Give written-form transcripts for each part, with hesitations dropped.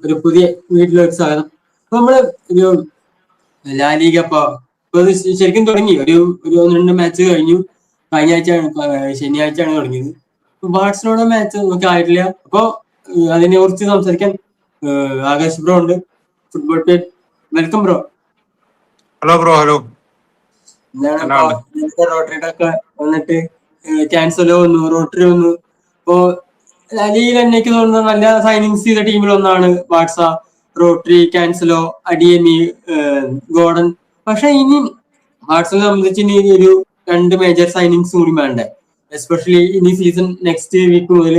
ഒരു പുതിയ വീട്ടിലൊരു സ്വാഗതം. അപ്പൊ നമ്മള് ഒരു ലാലിഗ ഇപ്പൊ ശരിക്കും തുടങ്ങി. ഒരു 1-2 മാച്ച് കഴിഞ്ഞു. കഴിഞ്ഞ ശനിയാഴ്ചയാണ് തുടങ്ങിയത്. ബാഴ്സലോണ മാച്ച് നമുക്ക് ആയിട്ടില്ല. അപ്പൊ അതിനെ കുറിച്ച് സംസാരിക്കാൻ ആകാശ് ബ്രോ ഉണ്ട്, ഫുട്ബോൾ പേര്. Welcome bro. Hello bro. Hello. എന്താണ് റോട്ടറിയുടെ ഒക്കെ വന്നിട്ട് ക്യാൻസലോ വന്നു, റോട്ടറി വന്നു. ഇപ്പോ ലീഗിൽ എനിക്ക് തോന്നുന്നത് നല്ല സൈനിങ്സ് ചെയ്ത ടീമിലൊന്നാണ് ബാഴ്സ. റോട്ടറി, ക്യാൻസലോ, അഡിയമി, ഗോർഡൻ. പക്ഷെ ഇനി ബാഴ്സനെ സംബന്ധിച്ച് ഇനി ഒരു 2 മേജർ സൈനിങ്സ് കൂടി വേണ്ടേ. എസ്പെഷ്യലി ഇനി സീസൺ നെക്സ്റ്റ് വീക്ക് മുതൽ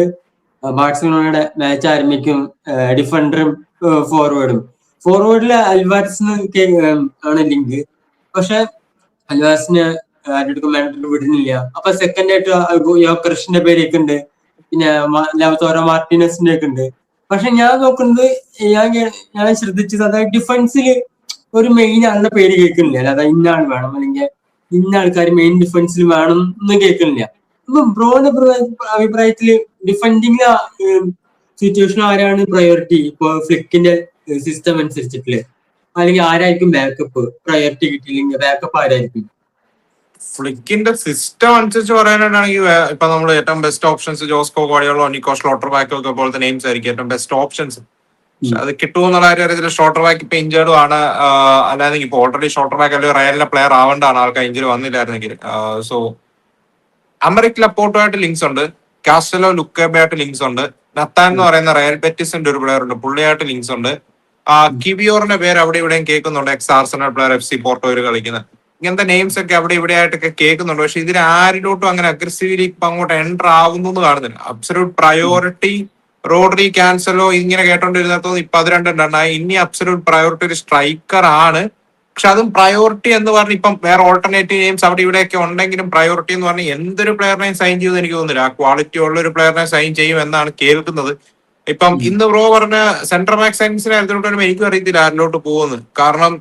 ബാഴ്സലോണയുടെ മാച്ച് ആരംഭിക്കും. ഡിഫൻഡറും ഫോർവേഡില് അൽവാരസിന് ആണ് ലിങ്ക്. പക്ഷെ അൽവാരസിന് ആരുടെ മാനേജർ വിടുന്നില്ല. അപ്പൊ സെക്കൻഡ് ആയിട്ട് യോക്കറിഷിന്റെ പേരൊക്കെ ഉണ്ട്, പിന്നെ ലവ്താറോ മാർട്ടിനസിന്റെ ഒക്കെ ഉണ്ട്. പക്ഷെ ഞാൻ നോക്കുന്നത്, ഞാൻ ശ്രദ്ധിച്ചത് അതായത് ഡിഫൻസിൽ ഒരു മെയിൻ ആളുടെ പേര് കേൾക്കുന്നില്ല. അല്ലാതെ ഇന്ന ആൾ വേണം അല്ലെങ്കിൽ ഇന്ന ആൾക്കാർ മെയിൻ ഡിഫൻസിൽ വേണം എന്ന് കേൾക്കുന്നില്ല. അപ്പൊ ബ്രോയുടെ അഭിപ്രായത്തില് ഡിഫൻഡിങ് സിറ്റുവേഷൻ ആരാണ് പ്രയോറിറ്റി ഇപ്പൊ ഫ്ലിക്കിന്റെ സിസ്റ്റം അനുസരിച്ചിട്ടില്ലേ? അല്ലെങ്കിൽ ആരായിരിക്കും ബാക്കപ്പ്? പ്രയോറിറ്റി കിട്ടിയില്ലെങ്കിൽ ബാക്കപ്പ് ആരായിരിക്കും? ഫ്ലിക്കിന്റെ സിസ്റ്റം അനുസരിച്ച് പറയാനാണെങ്കിൽ ഇപ്പൊ നമ്മൾ ഏറ്റവും ബെസ്റ്റ് ഓപ്ഷൻസ് ജോസ്കോ, ഗോഡിയോളോ, നിക്കോ ഷ്ലോട്ടർ ബാക്ക് ഒക്കെ പോലത്തെ നെയിംസ് ആയിരിക്കും ഏറ്റവും ബെസ്റ്റ് ഓപ്ഷൻസ്. പക്ഷെ അത് കിട്ടുമെന്നുള്ള കാര്യം അറിയത്തില്ല. ഷോർട്ടർ ബാക്ക് ഇപ്പൊ ഇഞ്ചേർഡും ആണ്. അല്ലാതെ ഇപ്പൊ ഓൾറെഡി ഷോർട്ടർ ബാക്ക് അല്ലെങ്കിൽ റയലിലെ പ്ലെയർ ആവേണ്ടതാണ് ആൾക്കാർ ഇഞ്ചുറി വന്നില്ലായിരുന്നെങ്കിൽ. സോ അമറിക് ലപ്പോർട്ടുമായിട്ട് ലിങ്ക്സ് ഉണ്ട്, കാസ്റ്റലോ ലുക്കേബയായിട്ട് ലിങ്ക്സ് ഉണ്ട്, നത്താൻ എന്ന് പറയുന്ന റയൽ ബെറ്റിസിന്റെ ഒരു പ്ലെയർ ഉണ്ട്, പുള്ളിയായിട്ട് ലിങ്ക്സ് ഉണ്ട്. കിവിയോറിന്റെ പേര് അവിടെ ഇവിടെയും കേൾക്കുന്നുണ്ട്, എക്സ് ആർസണൽ പ്ലെയർ, FC പോർട്ടോയിൽ കളിക്കുന്നത്. ഇങ്ങനത്തെ നെയിംസ് ഒക്കെ അവിടെ ഇവിടെ ആയിട്ടൊക്കെ കേൾക്കുന്നുണ്ട്. പക്ഷെ ഇതിന് ആരിലോട്ടും അങ്ങനെ അഗ്രസീവ്ലി ഇപ്പൊ അങ്ങോട്ട് എൻ്റർ ആവുന്നു കാണുന്നില്ല. അബ്സല്യൂട്ട് പ്രയോറിറ്റി റോഡ്രി, ക്യാൻസലോ ഇങ്ങനെ കേട്ടോണ്ടിരുന്നതോന്നും ഇപ്പൊ അത് രണ്ടെണ്ണായി. ഇനി അബ്സല്യൂട്ട് പ്രയോറിറ്റി ഒരു സ്ട്രൈക്കർ ആണ്. പക്ഷെ അതും പ്രയോറിറ്റി എന്ന് പറഞ്ഞ് ഇപ്പം വേറെ ഓൾട്ടർനേറ്റീവ് നെയിംസ് അവിടെ ഇവിടെയൊക്കെ ഉണ്ടെങ്കിലും പ്രയോറിറ്റി എന്ന് പറഞ്ഞാൽ എന്തൊരു പ്ലെയറിനെയും സൈൻ ചെയ്യുമെന്ന് എനിക്ക് തോന്നുന്നില്ല. ആ ക്വാളിറ്റി ഉള്ള ഒരു പ്ലെയറിനെ സൈൻ ചെയ്യും എന്നാണ് കേൾക്കുന്നത്. ഇപ്പം ഇന്ന് ബ്രോ പറഞ്ഞ സെൻട്രൽ ബാക്ക് സൈൻസിനെ അതിലോട്ട് വരുമ്പോൾ എനിക്കും അറിയത്തില്ല ആരിലോട്ട് പോകുന്നത്. കാരണം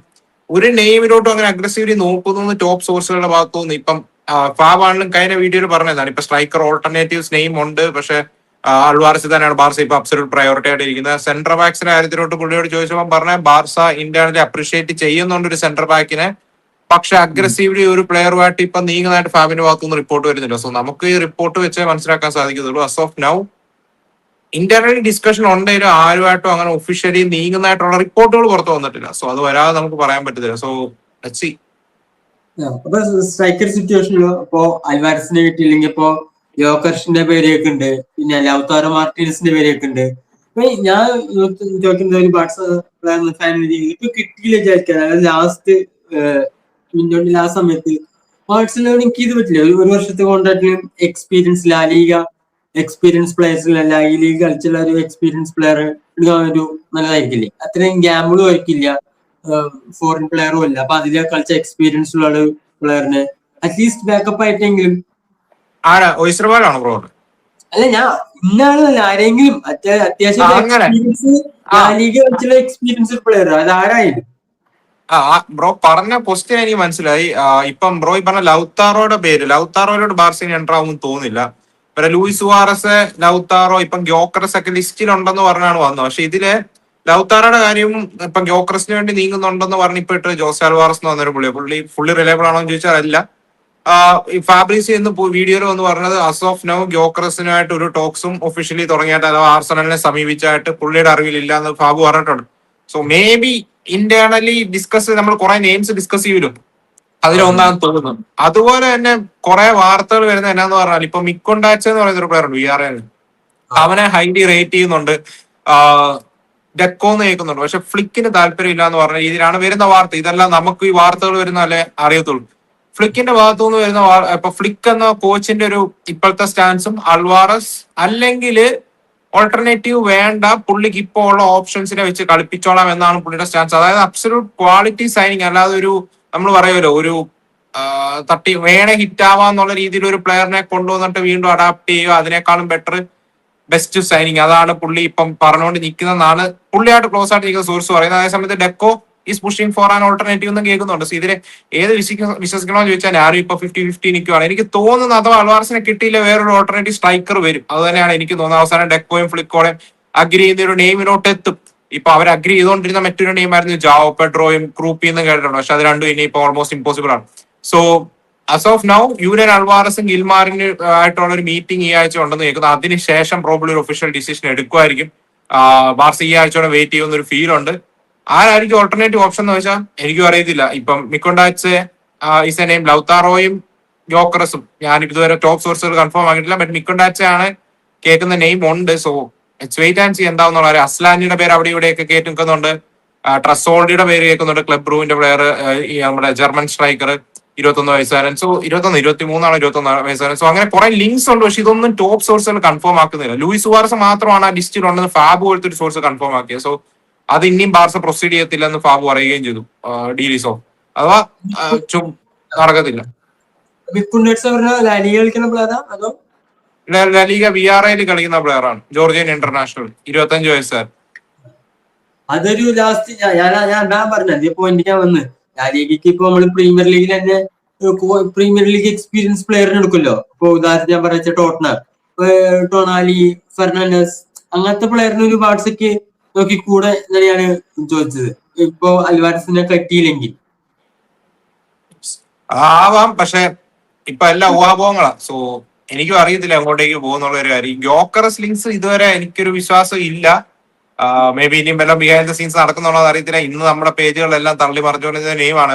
ഒരു നെയിമിലോട്ടും അങ്ങനെ അഗ്രസീവ്ലി നോക്കുന്നു ടോപ്പ് സോഴ്സുകളുടെ ഭാഗത്തുനിന്ന്. ഇപ്പം ഫാബാണിലും കഴിഞ്ഞ വീഡിയോയിൽ പറഞ്ഞതാണ് ഇപ്പൊ സ്ട്രൈക്കർ ഓൾട്ടർനേറ്റീവ്സ് നെയിം ഉണ്ട്. പക്ഷെ അൽവാരസ് തന്നെയാണ് ബാർസ ഇപ്പൊ അബ്സല്യൂട്ട് പ്രയോറിറ്റി ആയിട്ട് ഇരിക്കുന്നത്. സെൻട്രൽ ബാക്സിന്റെ കാര്യത്തിലോട്ട് പുള്ളിയോട് ചോദിച്ചപ്പോൾ പറഞ്ഞ ബാർസ ഇന്റേണലി അപ്രീഷിയേറ്റ് ചെയ്യുന്നുണ്ട് ഒരു സെൻട്രൽ ബാക്കിനെ. പക്ഷെ അഗ്രസീവ്ലി ഒരു പ്ലെയറുമായിട്ട് ഇപ്പൊ നീങ്ങുന്നതായിട്ട് ഫാബിന്റെ ഭാഗത്തുനിന്ന് റിപ്പോർട്ട് വരുന്നില്ല. സോ നമുക്ക് ഈ റിപ്പോർട്ട് വെച്ച് മനസ്സിലാക്കാൻ സാധിക്കുന്നുള്ളൂ. Us of now internally discussion ഉണ്ടെങ്കിലും ആരുമായിട്ടും അങ്ങനെ ഒഫീഷ്യലി നീങ്ങുന്നതായിട്ടുള്ള റിപ്പോർട്ടുകൾ പുറത്തു വന്നിട്ടില്ല. സോ അത് വരാതെ നമുക്ക് പറയാൻ പറ്റത്തില്ല. So let's see. അപ്പൊ സ്ട്രൈക്കർ സിറ്റുവേഷനിലോ ഇപ്പോ അൽവാരസിനെ കിട്ടിയില്ലെങ്കിൽ ഇപ്പോ യോക്കർഷിന്റെ പേരൊക്കെ ഉണ്ട്, പിന്നെ ലൗതാറോ മാർട്ടിനസിന്റെ പേരൊക്കെ ഉണ്ട്. അപ്പൊ ഞാൻ ചോദിക്കുന്നത് ഒരു ബാഴ്സ ഫാൻ ഇപ്പൊ കിട്ടിയില്ല വിചാരിക്കാൻ. അതായത് ലാസ്റ്റ് മിനിറ്റ് ആ സമയത്ത് ബാഴ്സലോണയ്ക്ക് ഇത് പറ്റില്ല. ഒരു വർഷത്തെ കോൺട്രാക്റ്റിലും എക്സ്പീരിയൻസ് ലാലിഗ എക്സ്പീരിയൻസ് പ്ലേയേഴ്സിൽ ലീഗ് കളിച്ചുള്ള ഒരു എക്സ്പീരിയൻസ് പ്ലെയർ എടുക്കാൻ ഒരു നല്ലതായിരിക്കില്ലേ? അത്രയും ഗ്യാമ്പിളും ആയിരിക്കില്ല, ഫോറിൻ പ്ലെയറും അല്ല. അപ്പൊ അതിലെ കളിച്ച എക്സ്പീരിയൻസ് ഉള്ള പ്ലെയറിന് അറ്റ്ലീസ്റ്റ് ബാക്കപ്പ് ആയിട്ടെങ്കിലും. അല്ല, ഞാൻ ഇന്നാളല്ല, ആരെങ്കിലും അത്യാവശ്യം എക്സ്പീരിയൻസ് ലീഗ് കളിച്ചുള്ള എക്സ്പീരിയൻസ് പ്ലെയർ അത് ആരായാലും. ബ്രോ പറഞ്ഞ ക്വസ്റ്റ്യൻ എനിക്ക് മനസ്സിലായി. ഇപ്പം ബ്രോ പറഞ്ഞ ലൗതാറോയുടെ പേര്, ലൗതാറോയിലോട് ബാർസയിൽ എൻ്റർ ആവുമെന്ന് തോന്നുന്നില്ല. പിന്നെ ലൂയിസ് സുവാറസ്, ലൗതാറോ, ഇപ്പം ഗ്യോക്കറസ് ഒക്കെ ലിസ്റ്റിലുണ്ടെന്ന് പറഞ്ഞാണ് വന്നത്. പക്ഷെ ഇതില് ലൗതാറോയുടെ കാര്യവും ഇപ്പം ഗ്യോക്കറസിന് വേണ്ടി നീങ്ങുന്നുണ്ടെന്ന് പറഞ്ഞിട്ട് ജോസ് ആൽവാറസ് എന്ന് പറഞ്ഞൊരു പുള്ളി ഫുള്ളി റിലയബിൾ ആണോ എന്ന് ചോദിച്ചാൽ അല്ല. ഈ ഫാബ്രീസി എന്ന് വീഡിയോയിൽ വന്ന് പറഞ്ഞത് അസ് ഓഫ് നൗ ഗ്യോക്കറസിനായിട്ട് ഒരു ടോക്സും ഒഫീഷ്യലി തുടങ്ങിയിട്ട് അഥവാ ആർസണലിനെ സമീപിച്ചായിട്ട് പുള്ളിയുടെ അറിവിലില്ല എന്ന് ഫാബു പറഞ്ഞിട്ടുണ്ട്. So may be internally discuss നമ്മൾ കുറെ നെയിംസ് ഡിസ്കസ് ചെയ്യും, അതിലൊന്നാന്ന് തോന്നുന്നു. അതുപോലെ തന്നെ കുറെ വാർത്തകൾ വരുന്നത് എന്നാന്ന് പറഞ്ഞാൽ ഇപ്പൊ മിക്കൊണ്ടാച്ച എന്ന് പറയുന്ന ഒരു പ്ലെയർ ഉണ്ട് VRL, അവനെ ഹൈലി റേറ്റ് ചെയ്യുന്നുണ്ട്, ഡെക്കോന്ന് കേൾക്കുന്നുണ്ട്. പക്ഷെ ഫ്ലിക്കിന് താല്പര്യം ഇല്ല എന്ന് പറഞ്ഞ രീതിയിലാണ് വരുന്ന വാർത്ത. ഇതെല്ലാം നമുക്ക് ഈ വാർത്തകൾ വരുന്നല്ലേ അറിയത്തുള്ളൂ. ഫ്ലിക്കിന്റെ ഭാഗത്തുനിന്ന് വരുന്ന ഇപ്പൊ ഫ്ലിക്ക് എന്ന കോച്ചിന്റെ ഒരു ഇപ്പോഴത്തെ സ്റ്റാൻസും അൽവാറസ് അല്ലെങ്കിൽ ഓൾട്ടർനേറ്റീവ് വേണ്ട, പുള്ളിക്ക് ഇപ്പോൾ ഉള്ള ഓപ്ഷൻസിനെ വെച്ച് കളിപ്പിച്ചോളാം എന്നാണ് പുള്ളിയുടെ സ്റ്റാൻസ്. അതായത് അബ്സല്യൂട്ട് ക്വാളിറ്റി സൈനിങ്, അല്ലാതെ ഒരു നമ്മൾ പറയുമല്ലോ ഒരു തട്ടി വേണേ ഹിറ്റ് ആവാന്നുള്ള രീതിയിൽ ഒരു പ്ലെയറിനെ കൊണ്ടുവന്നിട്ട് വീണ്ടും അഡാപ്റ്റ് ചെയ്യുക, അതിനേക്കാളും ബെറ്റർ ബെസ്റ്റ് സൈനിങ്. അതാണ് പുള്ളി ഇപ്പം പറഞ്ഞുകൊണ്ട് നിൽക്കുന്നതെന്നാണ് പുള്ളിയായിട്ട് ക്ലോസ് ആയിട്ട് നിൽക്കുന്ന സോഴ്സ് പറയുന്നത്. അതേസമയത്ത് deco is pushing for an alternative എന്നും കേൾക്കുന്നുണ്ട്. സോ ഇതിനെ ഏത് വിശ്വസിക്കണമെന്ന് ചോദിച്ചാൽ ആരും ഇപ്പൊ 50-50 നിൽക്കുകയാണ്. എനിക്ക് തോന്നുന്നത് അഥവാ അൽവാർസിനെ കിട്ടിയില്ല വേറൊരു ഓൾട്ടർനേറ്റീവ് സ്ട്രൈക്കർ വരും. അത് തന്നെയാണ് എനിക്ക് തോന്നുന്നത്. അവസാനം ഡെക്കോയും ഫ്ലിക്കോടെയും അഗ്രി ചെയ്യുന്ന ഒരു നെയിമിലോട്ട് എത്തും. ഇപ്പൊ അവർ അഗ്രി ചെയ്തുകൊണ്ടിരുന്ന മറ്റൊരു നെയിമായിരുന്നു ജാവോ പെഡ്രോയും ഗ്രൂപ്പിന്ന് കേട്ടിട്ടുണ്ട്. പക്ഷെ അത് രണ്ടും ഇനി ഇപ്പൊ ഓൾമോസ്റ്റ് ഇമ്പോസിബിൾ ആണ്. So as of now Julian അൽവാറസും ഗിൽമാറിന് ആയിട്ടുള്ള ഒരു മീറ്റിംഗ് ഈ ആഴ്ച ഉണ്ടെന്ന് കേൾക്കുന്നു. അതിനുശേഷം പ്രോബ്ലി ഒരു ഒഫീഷ്യൽ ഡിസിഷൻ എടുക്കുമായിരിക്കും. ബാർസ ഈ ആഴ്ചയോടെ വെയിറ്റ് ചെയ്യുന്ന ഒരു ഫീൽ ഉണ്ട്. ആരായിരിക്കും ഓൾട്ടർനേറ്റീവ് ഓപ്ഷൻ എന്ന് വെച്ചാൽ എനിക്കും അറിയത്തില്ല. ഇപ്പം മിക്കൊണ്ടാച്ച് ഈസ് എ നെയിം, ലൗതാറോയും യോക്കറസും ഞാൻ ഇതുവരെ ടോപ്പ് സോഴ്സുകൾ കൺഫേം ആക്കിയിട്ടില്ല. ബട്ട് മിക്കൊണ്ടാച്ച ആണ് കേൾക്കുന്ന നെയിം ഉണ്ട്. So it's wait and see എന്താണെന്നുള്ള കാര്യം. അസ്ലാനിയുടെ പേര് അവിടെ ഇവിടെയൊക്കെ കേൾക്കുന്നുണ്ട്. ട്രസോൾഡിയുടെ പേര് കേൾക്കുന്നുണ്ട്, ക്ലബ് ബ്രൂവിന്റെ പ്ലെയർ, നമ്മുടെ ജർമ്മൻ സ്ട്രൈക്കർ 21 വയസ്സുകാരൻ. സോ 23 വയസ്സുകാരൻ. സോ അങ്ങനെ കുറെ ലിങ്ക്സ് ഉണ്ട്. പക്ഷെ ഇതൊന്നും ടോപ്പ് സോഴ്സുകൾ കൺഫേം ആക്കുന്നില്ല. ലൂയിസ് സുവാരസ് മാത്രമാണ് ആ ലിസ്റ്റിൽ ഉണ്ടെന്ന് ഫാബ് പോലത്തെ ഒരു സോഴ്സ് കൺഫേം ആക്കിയത്. സോ അത് ഇനിയും ബാർസ പ്രൊസീഡ് ചെയ്യത്തില്ലെന്ന് ഫാബ് പറയുകയും ചെയ്തു. ഡീലിസോ അഥവാ നടക്കത്തില്ല. ലീഗ VRL കളിക്കുന്ന പ്ലെയർ ആണ്, ജോർജിയൻ ഇന്റർനാഷണൽ, 25 വയസ്സുകാരൻ. അതൊരു ലാസ്റ്റ് ഞാൻ പറഞ്ഞത് പോയിന്റ് ഞാൻ വന്ന് ലീഗയ്ക്ക് ഇപ്പൊ നമ്മള് പ്രീമിയർ ലീഗിൽ തന്നെ പ്രീമിയർ ലീഗ് എക്സ്പീരിയൻസ് പ്ലെയറിന് എടുക്കുമല്ലോ. ഇപ്പൊ ഉദാഹരണത്തിന് ഞാൻ പറഞ്ഞ ടൊണാലി, ഫെർണാണ്ടസ്, അങ്ങനത്തെ പ്ലെയറിന് ഒരു വാട്സക്ക് നോക്കി കൂടെ തന്നെയാണ് ചോദിച്ചത്. ഇപ്പൊ അൽവാരസിനെ കട്ടിയില്ലെങ്കിൽ ആവാം, പക്ഷെ ഇപ്പൊ എല്ലാം ഊഹാപോഹങ്ങളാ. സോ എനിക്കും അറിയത്തില്ല എങ്ങോട്ടേക്ക് പോകുന്നുള്ള ഒരു കാര്യം. യോക്കറസ് ലിങ്ക്സ് ഇതുവരെ എനിക്കൊരു വിശ്വാസം ഇല്ല. മേ ബി ഇനിയും വല്ല ബിഹൈൻഡ് ദ സീൻസ് നടക്കുന്നുള്ളത് അറിയത്തില്ല. ഇന്ന് നമ്മുടെ പേജുകളെല്ലാം തള്ളി മറിച്ചുകൊണ്ടിരുന്ന നെയിമാണ്.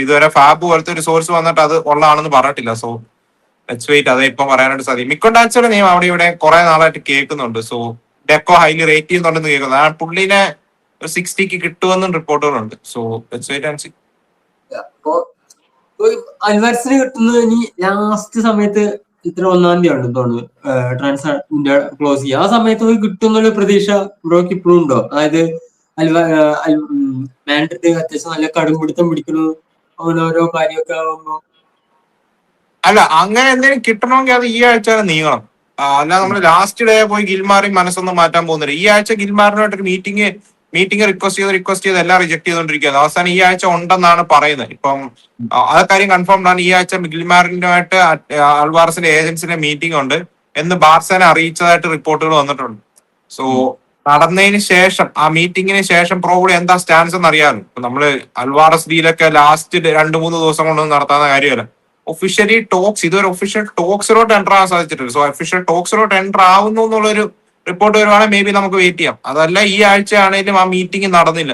ഇതുവരെ ഫാബ് പോലത്തെ ഒരു സോഴ്സ് വന്നിട്ട് അത് ഉള്ളതാണെന്ന് പറഞ്ഞിട്ടില്ല. So let's wait. അതേ ഇപ്പൊ പറയാനായിട്ട് സാധിക്കും. മിക്കൊണ്ടാച്ചയുടെ നെയിം അവിടെ ഇവിടെ കുറെ നാളായിട്ട് കേൾക്കുന്നുണ്ട്. സോ ഡെക്കോ ഹൈലി റേറ്റ് ചെയ്യുന്നുണ്ടെന്ന് കേൾക്കുന്നത്. ആ പുള്ളിനെ 60ക്ക് കിട്ടുമെന്നും റിപ്പോർട്ടുകളുണ്ട്. So let's wait and see. അൽവാരസിന് കിട്ടുന്നത് ഇനി ലാസ്റ്റ് സമയത്ത് ഇത്ര 1-ാം തീയതി ആണ് തോന്നുന്നു ട്രാൻസ്ഫർ ക്ലോസ് ചെയ്യുക. ആ സമയത്ത് കിട്ടുന്നുള്ള പ്രതീക്ഷ ബ്രോക്ക് ഇപ്പോഴും ഉണ്ടോ? അതായത് മാൻഡ്രിഡ് അത്യാവശ്യം നല്ല കടുംപിടുത്തം പിടിക്കുന്നു ഓരോ കാര്യമൊക്കെ ആവുമ്പോ. അല്ല, അങ്ങനെ എന്തെങ്കിലും കിട്ടണമെങ്കിൽ അത് ഈ ആഴ്ച നീങ്ങണം. അല്ല നമ്മൾ ലാസ്റ്റ് ഡേ പോയി ഗിൽമാറി മനസ്സൊന്നും മാറ്റാൻ പോകുന്നില്ല. ഈ ആഴ്ച ഗിൽമാറിനായിട്ടൊരു മീറ്റിംഗ് റിക്വസ്റ്റ് ചെയ്ത് എല്ലാം റിജക്ട് ചെയ്തുകൊണ്ടിരിക്കുകയാണ്. അവസാനം ഈ ആഴ്ച ഉണ്ടെന്നാണ് പറയുന്നത്. ഇപ്പം ആ കാര്യം കൺഫേംഡ് ആണ്. ഈ ആഴ്ച ഗിൽമാറിനുമായിട്ട് അൽവാറസിന്റെ ഏജൻസിന്റെ മീറ്റിംഗ് ഉണ്ട് എന്ന് ബാർസനെ അറിയിച്ചതായിട്ട് റിപ്പോർട്ടുകൾ വന്നിട്ടുണ്ട്. സോ നടന്നതിന് ശേഷം, ആ മീറ്റിംഗിന് ശേഷം പ്രോബ്ലി എന്താ സ്റ്റാൻസ് എന്ന് അറിയാമല്ലോ. ഇപ്പൊ നമ്മള് അൽവാറസ് ഡീലൊക്കെ ലാസ്റ്റ് 2-3 ദിവസം കൊണ്ടൊന്നും നടത്താവുന്ന കാര്യമല്ല. ഒഫീഷ്യലി ടോക്സ്, ഇതൊരു ഒഫീഷ്യൽ ടോക്സിലോട്ട് എൻ്റർ ആവാൻ സാധിച്ചിട്ടില്ല. സോ ഒഫീഷ്യൽ ടോക്സിലോട്ട് എൻ്റർ ആവുന്നു എന്നുള്ളൊരു റിപ്പോർട്ട് വരുവാണെങ്കിൽ മേ ബി നമുക്ക് വെയിറ്റ് ചെയ്യാം. അതല്ല ഈ ആഴ്ച ആണെങ്കിലും ആ മീറ്റിംഗ് നടന്നില്ല.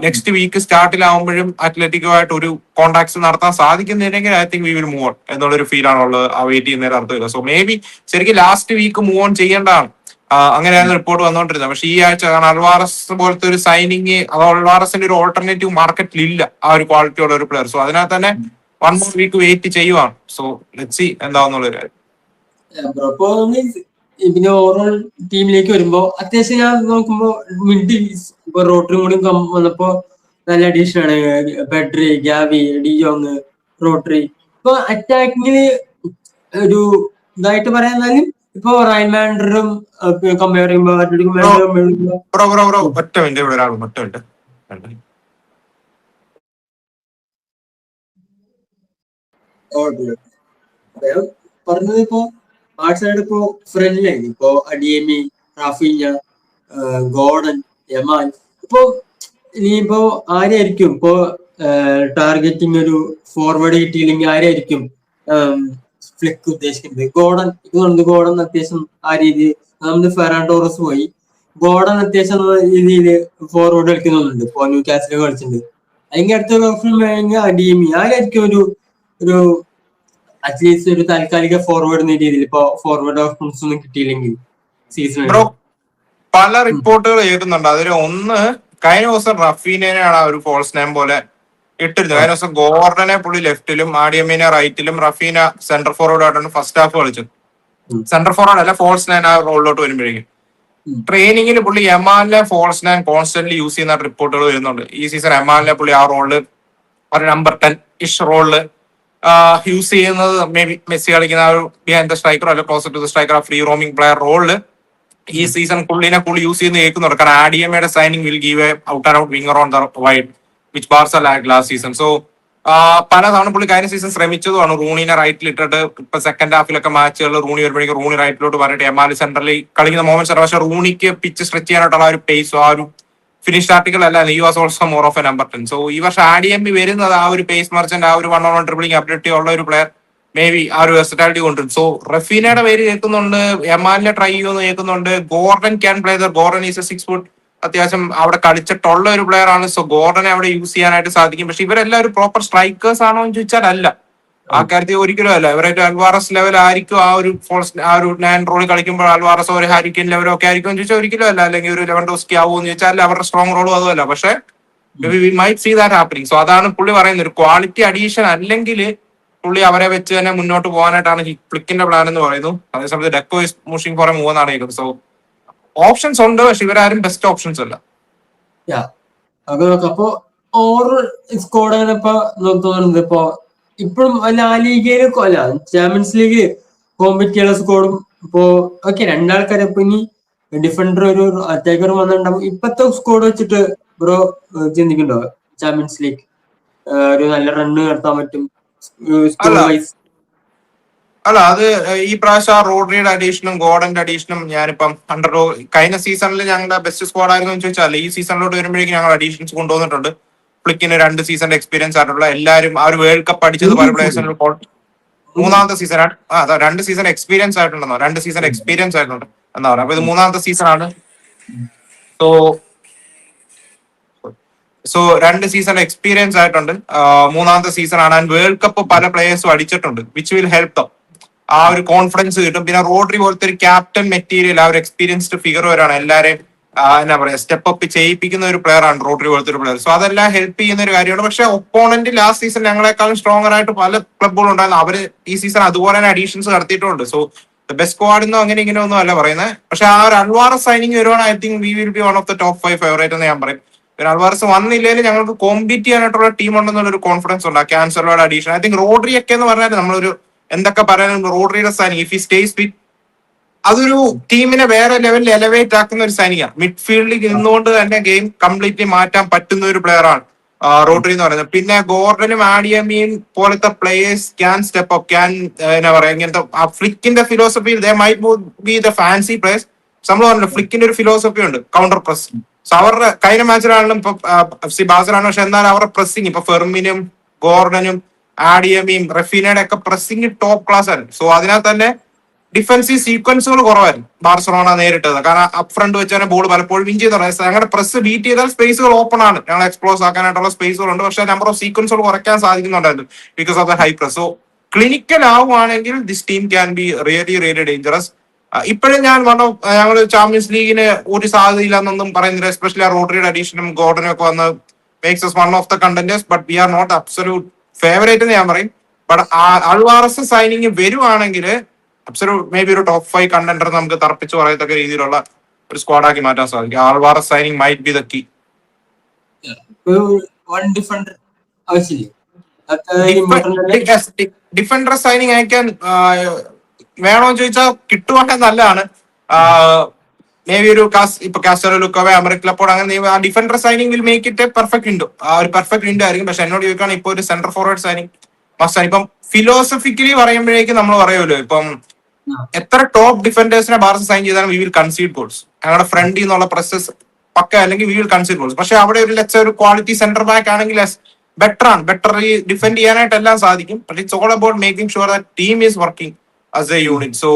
നെക്സ്റ്റ് വീക്ക് സ്റ്റാർട്ടിലാവുമ്പോഴും അത്ലറ്റിക്കോ ആയിട്ട് ഒരു കോൺടാക്ട്സ് നടത്താൻ സാധിക്കുന്നില്ലെങ്കിൽ I think we will move on എന്നുള്ളൊരു ഫീൽ ആണുള്ളത്. ആ വെയിറ്റ് ചെയ്യുന്നതിന് അർത്ഥമില്ല. സോ മേ ബി ശരിക്കും ലാസ്റ്റ് വീക്ക് മൂവ് ഓൺ ചെയ്യേണ്ടതാണ്. അങ്ങനെയായിരുന്നു റിപ്പോർട്ട് വന്നുകൊണ്ടിരുന്നത്. പക്ഷേ ഈ ആഴ്ച കാരണം അൽവാറസ് പോലത്തെ ഒരു സൈനിങ്, അത് അൽവാറസിന്റെ ഒരു ഓൾട്ടർനേറ്റീവ് മാർക്കറ്റിൽ ഇല്ല ആ ഒരു ക്വാളിറ്റിയുള്ള ഒരു പ്ലെയർ. സോ അതിനകത്ത് തന്നെ 1 more വീക്ക് വെയിറ്റ് ചെയ്യുവാണ്. സോ ലെറ്റ്സ് സീ എന്താവുന്നുള്ളൊരു കാര്യം. പിന്നെ ഓവറോൾ ടീമിലേക്ക് വരുമ്പോ അത്യാവശ്യം ഞാൻ നോക്കുമ്പോ മിഡ് ഇപ്പൊ റോട്ടറും കൂടി വന്നപ്പോ നല്ല അഡീഷൻ ആണ്. Pedri, Gavi, de Jong, rotary. ഇപ്പൊ അറ്റാക്കിങ്ങില് ഒരു ഇതായിട്ട് പറയാന്നാലും ഇപ്പൊ റൈൻമാൻഡറും കമ്പയർ ചെയ്യുമ്പോ ഒറ്റ മിനിറ്റ് ഇവിടെ ഒരാൾ ഒറ്റ മിനിറ്റ് പറഞ്ഞത് ഇപ്പൊ ആർട്സൈഡ് ഇപ്പോ ഫ്രണ്ടിലായി. ഇപ്പൊ അഡിയമി, റാഫീഞ്ഞ, ഗോർഡൻ, യമാൻ. ഇപ്പൊ ഇനിയിപ്പോ ആരായിരിക്കും ഇപ്പോ ടാർഗറ്റിംഗ് ഒരു ഫോർവേഡ് കിട്ടിയില്ലെങ്കിൽ ആരായിരിക്കും ഫ്ലിക്ക് ഉദ്ദേശിക്കുന്നത്? ഗോർഡൻ അത്യാവശ്യം ആ രീതിയിൽ നമ്മുടെ ഫെറാൻ ടോറസ് പോയി. ഗോർഡൻ അത്യാവശ്യം രീതിയിൽ ഫോർവേഡ് കളിക്കുന്നുണ്ട്. ഇപ്പൊ ന്യൂ കാസിൽ കളിച്ചിട്ടുണ്ട്. അല്ലെങ്കിൽ അടുത്തൊരു ഓപ്ഷൻ വേണമെങ്കിൽ അഡിയമി. ആരായിരിക്കും ഒരു അറ്റ്ലീസ്റ്റ് ഒരു താൽക്കാലിക ഫോർവേഡ് എന്ന രീതിയിൽ ഇപ്പൊ ഫോർവേഡ് ഓപ്ഷൻസ് ഒന്നും കിട്ടിയില്ലെങ്കിൽ സീസൺ പല റിപ്പോർട്ടുകൾ കേൾക്കുന്നുണ്ട്. അതിൽ ഒന്ന് കഴിഞ്ഞ ദിവസം റഫീനെയാണ് ഒരു ഫോൾസ് നെയിം പോലെ ഇട്ടിരുന്നു. കഴിഞ്ഞ ദിവസം ഗോർഡനെ പുള്ളി ലെഫ്റ്റിലും ആഡിയമിനെ റൈറ്റിലും റഫീന സെന്റർ ഫോർവേഡ് ആയിട്ടാണ് ഫസ്റ്റ് ഹാഫ് കളിച്ചത്. സെന്റർ ഫോർവേഡ് അല്ല, ഫോൾസ് നയൻ ആ റോളിലോട്ട് വരുമ്പോഴേക്കും ട്രെയിനിങ്ങിൽ പുള്ളി യമാലിനെ ഫോൾസ് നയൻ കോൺസ്റ്റന്റ്ലി യൂസ് ചെയ്യുന്ന റിപ്പോർട്ടുകൾ വരുന്നുണ്ട്. ഈ സീസൺ യമാലിനെ പുള്ളി ആ റോളില് ഒരു നമ്പർ 10 ഇഷ് റോളില് യൂസ് ചെയ്യുന്നത് മേ ബി മെസ്സി കളിക്കുന്ന ഒരു ബിഹൈൻഡ് ദ സ്ട്രൈക്കർ അല്ല closer to the striker, free roaming player റോളില് ഈ സീസൺ പുള്ളിനെ യൂസ് ചെയ്യുന്ന കേൾക്കുന്നുണ്ട്. കാരണം ആഡിയമയുടെ signing will give a out and out winger on the wide which Barca lack last season. So പല തവണ പുള്ളി കഴിഞ്ഞ സീസൺ ശ്രമിച്ചതുമാണ് റൂണിനെ റൈറ്റിൽ ഇട്ടിട്ട്. ഇപ്പൊ സെക്കൻഡ് ഹാഫിലൊക്കെ മാച്ചുകളിൽ റൂണി വരുമ്പോഴേക്കും റൂണി റൈറ്റിലോട്ട് പറഞ്ഞിട്ട് എമാലി സെന്ററിൽ കളിക്കുന്ന മൊമെന്റ്സ് ആണ്. പക്ഷെ റൂണിക്ക് പിച്ച് സ്ട്രെച്ച് ചെയ്യാനായിട്ടുള്ള ആ ഒരു പേസോ ആ ഒരു ഫിനിഷ് ആർട്ടിക്കൽ അല്ല, ഈ was also more of A number 10. So ഈ വർഷം ആഡിഎംബി വരുന്നത് ആ ഒരു പേസ് മർച്ചന്റ്, ആ ഒരു 1-on-1 ഡ്രിബിളിംഗ് അബിലിറ്റി ഉള്ള ഒരു പ്ലെയർ, മേ ബി ആ ഒരു വെർസറ്റാലിറ്റി കൊണ്ടുവരും. സോ റഫീനയുടെ പേര് കേൾക്കുന്നുണ്ട്, എമാലിനെ ട്രൈ ചെയ്യുമെന്ന് കേൾക്കുന്നുണ്ട്. Gordon can play there. Gordon is A 6 foot, അത്യാവശ്യം അവിടെ കളിച്ചിട്ടുള്ള ഒരു പ്ലെയർ ആണ്. സോ ഗോർഡനെ അവിടെ യൂസ് ചെയ്യാനായിട്ട് സാധിക്കും. പക്ഷെ ഇവരെല്ലാം ഒരു പ്രോപ്പർ സ്ട്രൈക്കേഴ്സ് ആണോ എന്ന് ചോദിച്ചാൽ അല്ല, ആ കാര്യത്തിൽ ഒരിക്കലും അല്ല. ഇവരായിട്ട് അൽവാറസ് ലെവൽ ആയിരിക്കും ആ ഒരു ആ ഒരു 9 റോളിൽ കളിക്കുമ്പോൾ അൽവാറസോ ഒരു ഹാരിക്കൻ ലെവലോ ഒക്കെ ആയിരിക്കും എന്ന് ചോദിച്ചാൽ ഒരിക്കലും അല്ല. അല്ലെങ്കിൽ ഒരു ലെവൻഡോസ്കി ആവുമെന്ന് ചോദിച്ചാൽ അവരുടെ സ്ട്രോങ് റോളും അതുമല്ല. പക്ഷെ we might see that happening. So അതാണ് പുള്ളി പറയുന്നത്, ഒരു ക്വാളിറ്റി അഡീഷൻ അല്ലെങ്കിൽ പുള്ളി അവരെ വെച്ച് തന്നെ മുന്നോട്ട് പോകാനായിട്ടാണ് ഫ്ലിക്കിന്റെ പ്ലാൻ എന്ന് പറയുന്നു. അതേസമയത്ത് Deco is pushing for a move എന്നാണ് കേൾക്കുന്നത്. സോ ഓപ്ഷൻസ് ഉണ്ട്, പക്ഷെ ഇവരാരും ബെസ്റ്റ് ഓപ്ഷൻസ് അല്ല. അപ്പൊ ഓവറോൾ സ്കോഡ് അങ്ങനെ ഇപ്പൊ തോന്നുന്നത് ഇപ്പൊ ഇപ്പോഴും ലീഗയില് അല്ല ചാമ്പ്യൻസ് ലീഗ് കോമ്പറ്റ് ചെയ്യാനുള്ള സ്കോഡും ഇപ്പോ ഓക്കെ രണ്ടാൾക്കാരെ ഇപ്പൊ ഇനി ഡിഫൻഡർ ഒരു അറ്റാക്കർ വന്നിട്ടുണ്ടാവും. ഇപ്പത്തെ സ്കോഡ് വെച്ചിട്ട് ബ്രോ ചിന്തിക്കണ്ടോ ചാമ്പ്യൻസ് ലീഗ് ഒരു നല്ല റണ്ണ് നടത്താൻ പറ്റും സ്കോഡ് വൈസ്? അല്ല, അത് ഈ പ്രാവശ്യം ആ റോഡ്രിയുടെ അഡീഷനും ഗോർഡന്റെ അഡീഷനും ഞാനിപ്പം കഴിഞ്ഞ സീസണിൽ ഞങ്ങളുടെ ബെസ്റ്റ് സ്ക്വാഡ് ആയിരുന്നു എന്ന് ചോദിച്ചാൽ ഈ സീസണിലോട്ട് വരുമ്പോഴേക്കും ഞങ്ങൾ അഡീഷൻസ് കൊണ്ടുവന്നിട്ടുണ്ട്. ഫ്ലിക്കിന് 2 സീസണിന്റെ എക്സ്പീരിയൻസ് ആയിട്ടുള്ള എല്ലാവരും ആ ഒരു വേൾഡ് കപ്പ് അടിച്ചത് പല പ്ലേയേഴ്സിനും 3ാമത്തെ സീസണാണ്. 2 സീസൺ എക്സ്പീരിയൻസ് ആയിട്ടുണ്ടെന്നോ 2 സീസൺ എക്സ്പീരിയൻസ് ആയിട്ടുണ്ട് എന്താ പറയുക. അപ്പൊ ഇത് 3ാമത്തെ സീസണാണ്. സോ 2 സീസൺ എക്സ്പീരിയൻസ് ആയിട്ടുണ്ട്, 3ാമത്തെ സീസണാണ്. ആൻഡ് വേൾഡ് കപ്പ് പല പ്ലേയേഴ്സും അടിച്ചിട്ടുണ്ട്, വിച്ച് വിൽ ഹെൽപ്പ് ദം. ആ ഒരു കോൺഫിഡൻസ് കിട്ടും. പിന്നെ റോഡ്രി പോലത്തെ ഒരു ക്യാപ്റ്റൻ മെറ്റീരിയൽ, ആ ഒരു എക്സ്പീരിയൻസ്ഡ് ഫിഗർ വരാണ് എല്ലാരെയും എന്നാ പറയാ സ്റ്റെപ്പ് അപ്പ് ചെയ്യിപ്പിക്കുന്ന ഒരു പ്ലെയർ ആണ് റോഡ്രി പോലത്തെ ഒരു പ്ലെയർ. സോ അതെല്ലാം ഹെൽപ്പ് ചെയ്യുന്ന ഒരു കാര്യമാണ്. പക്ഷെ ഒപ്പോണന്റ് ലാസ്റ്റ് സീസൺ ഞങ്ങളെക്കാളും സ്ട്രോങ്ങർ ആയിട്ട് പല ക്ലബ്ബുകളും ഉണ്ടായിരുന്നു. അവര് ഈ സീസൺ അതുപോലെ തന്നെ അഡീഷൻസ് നടത്തിയിട്ടുണ്ട്. സോ ദ ബെസ്റ്റ് സ്ക്വാഡെന്നോ അങ്ങനെ ഇങ്ങനെ ഒന്നും അല്ല പറയുന്നത്. പക്ഷെ ആ ഒരു അൽവാറസ് സൈനിങ് വരുവാണ്, I think we will be one of the top 5 favourite എന്ന് ഞാൻ പറയും. പിന്നെ അൽവാറസ് വന്നില്ലെങ്കിൽ ഞങ്ങൾക്ക് കോമ്പീറ്റ് ചെയ്യാനായിട്ടുള്ള ടീം ഉണ്ടെന്നുള്ള ഒരു കോൺഫിഡൻസ് ഉണ്ട്. ക്യാൻസലോയുടെ അഡീഷൻ ഐ തിങ്ക് റോഡ്രി ഒക്കെ എന്ന് പറഞ്ഞാൽ നമ്മളൊരു എന്തൊക്കെ പറയാനും റോഡ്രിയുടെ signing if he stays fit അതൊരു ടീമിനെ വേറെ ലെവലിൽ എലവേറ്റ് ആക്കുന്ന ഒരു സൈനികമാണ്. മിഡ്ഫീൽഡിൽ നിന്നുകൊണ്ട് തന്നെ ഗെയിം കംപ്ലീറ്റ്ലി മാറ്റാൻ പറ്റുന്ന ഒരു പ്ലെയർ ആണ് റോഡ്രി എന്ന് പറയുന്നത്. പിന്നെ ഗോർഡനും ആഡിയമിയും പോലത്തെ players can step up, can എന്നാ പറയാ ഇങ്ങനത്തെ ഫ്ലിക്കിന്റെ ഫിലോസഫിയിൽ they might be the fancy players. നമ്മൾ പറഞ്ഞല്ലോ ഫ്ലിക്കിന്റെ ഒരു ഫിലോസഫി ഉണ്ട്, കൗണ്ടർ പ്രസ്. സോ അവരുടെ കഴിഞ്ഞ മാച്ചിലാണെങ്കിലും ഇപ്പൊ ബാസലാണ്, പക്ഷെ എന്നാൽ അവരുടെ പ്രസ്സിങ് ഇപ്പൊ ഫെർമിനും ഗോർഡനും ആഡിയമിയും റഫീനയുടെ ഒക്കെ പ്രസ്സിങ് ടോപ്പ് ക്ലാസ് ആയിരുന്നു. സോ അതിനകത്ത് തന്നെ ഡിഫൻസീവ് സീക്വൻസുകൾ കുറവായിരുന്നു ബാർസലോണ നേരിട്ടത്. കാരണം അപ്പ് ഫ്രണ്ട് വെച്ച് തന്നെ ബോൾ പലപ്പോഴും വിൻ ചെയ്ത് പറയുന്നത് ഞങ്ങളുടെ പ്രസ് ബീറ്റ് ചെയ്താൽ സ്പേസുകൾ ഓപ്പൺ ആണ്, ഞങ്ങൾ എക്സ്പ്ലോസ് ആക്കാനായിട്ടുള്ള സ്പേസുകളുണ്ട്. പക്ഷെ നമ്പർ ഓഫ് സീക്വൻസുകൾ കുറയ്ക്കാൻ സാധിക്കുന്നുണ്ടായിരുന്നു because of the high press. So clinical ആവുകയാണെങ്കിൽ this team can be really really dangerous. ഇപ്പോഴും ഞാൻ ഞങ്ങൾ ചാമ്പ്യൻസ് ലീഗിന് ഒരു സാധ്യതയില്ലെന്നൊന്നും പറയുന്നില്ല. എസ്പെഷ്യലി ആ റോഡ്രിയുടെ അഡീഷനും ഗോർഡനും ഒക്കെ വന്ന് makes us one of the contenders. But we are not absolute favourite എന്ന് ഞാൻ പറയും. ബട്ട് അൽവാറസ് സൈനിങ് വരുവാണെങ്കിൽ അബ്സല്യൂട്ട് മേ ബി ഒരു ടോപ്പ് 5 കണ്ടന്റർ നമുക്ക് തറപ്പിച്ച് പറയത്തക്ക രീതിയിലുള്ള ഒരു സ്ക്വാഡാക്കി മാറ്റാൻ സാധിക്കും. Alvarez signing might be the key. Defender signing അയക്കാൻ വേണോന്ന് ചോദിച്ചാൽ കിട്ടുവാണെങ്കിൽ നല്ലതാണ്. മേ ബി ഒരു ഇപ്പൊ കാസ്റ്ററോ ലുക്കോവെ അമറിക് ലപ്പോർഡ് അങ്ങനെ ആ defender signing will make it A perfect window. ആ ഒരു പെർഫെക്റ്റ് വിൻഡോ ആയിരിക്കും. പക്ഷെ എന്നോട് ചോദിക്കുകയാണ് ഇപ്പൊ ഒരു സെന്റർ ഫോർവേഡ് സൈനിങ് മസ്റ്റാണ്. ഇപ്പം ഫിലോസഫിക്കലി പറയുമ്പോഴേക്കും നമ്മൾ പറയുമല്ലോ, ഇപ്പം എത്ര ടോപ്പ് ഡിഫൻഡേഴ്സിനെ ബാർസ സൈൻ ചെയ്താലും വി വിൽ കൺസീഡ് ഗോൾസ്. ഞങ്ങളുടെ ഫ്രണ്ടിൽ നിന്നുള്ള പ്രസസ് പക്ക അല്ലെങ്കിൽ വി വിൽ കൺസീഡ് ഗോൾസ്. പക്ഷെ അവിടെ ഒരു ക്വാളിറ്റി സെന്റർ ബാക്ക് ആണെങ്കിൽ ബെറ്റർ ആണ്. ബെറ്റർ ഡിഫെൻഡ് ചെയ്യാനായിട്ട് എല്ലാം സാധിക്കും. But it's all about making sure that team is working as A unit. So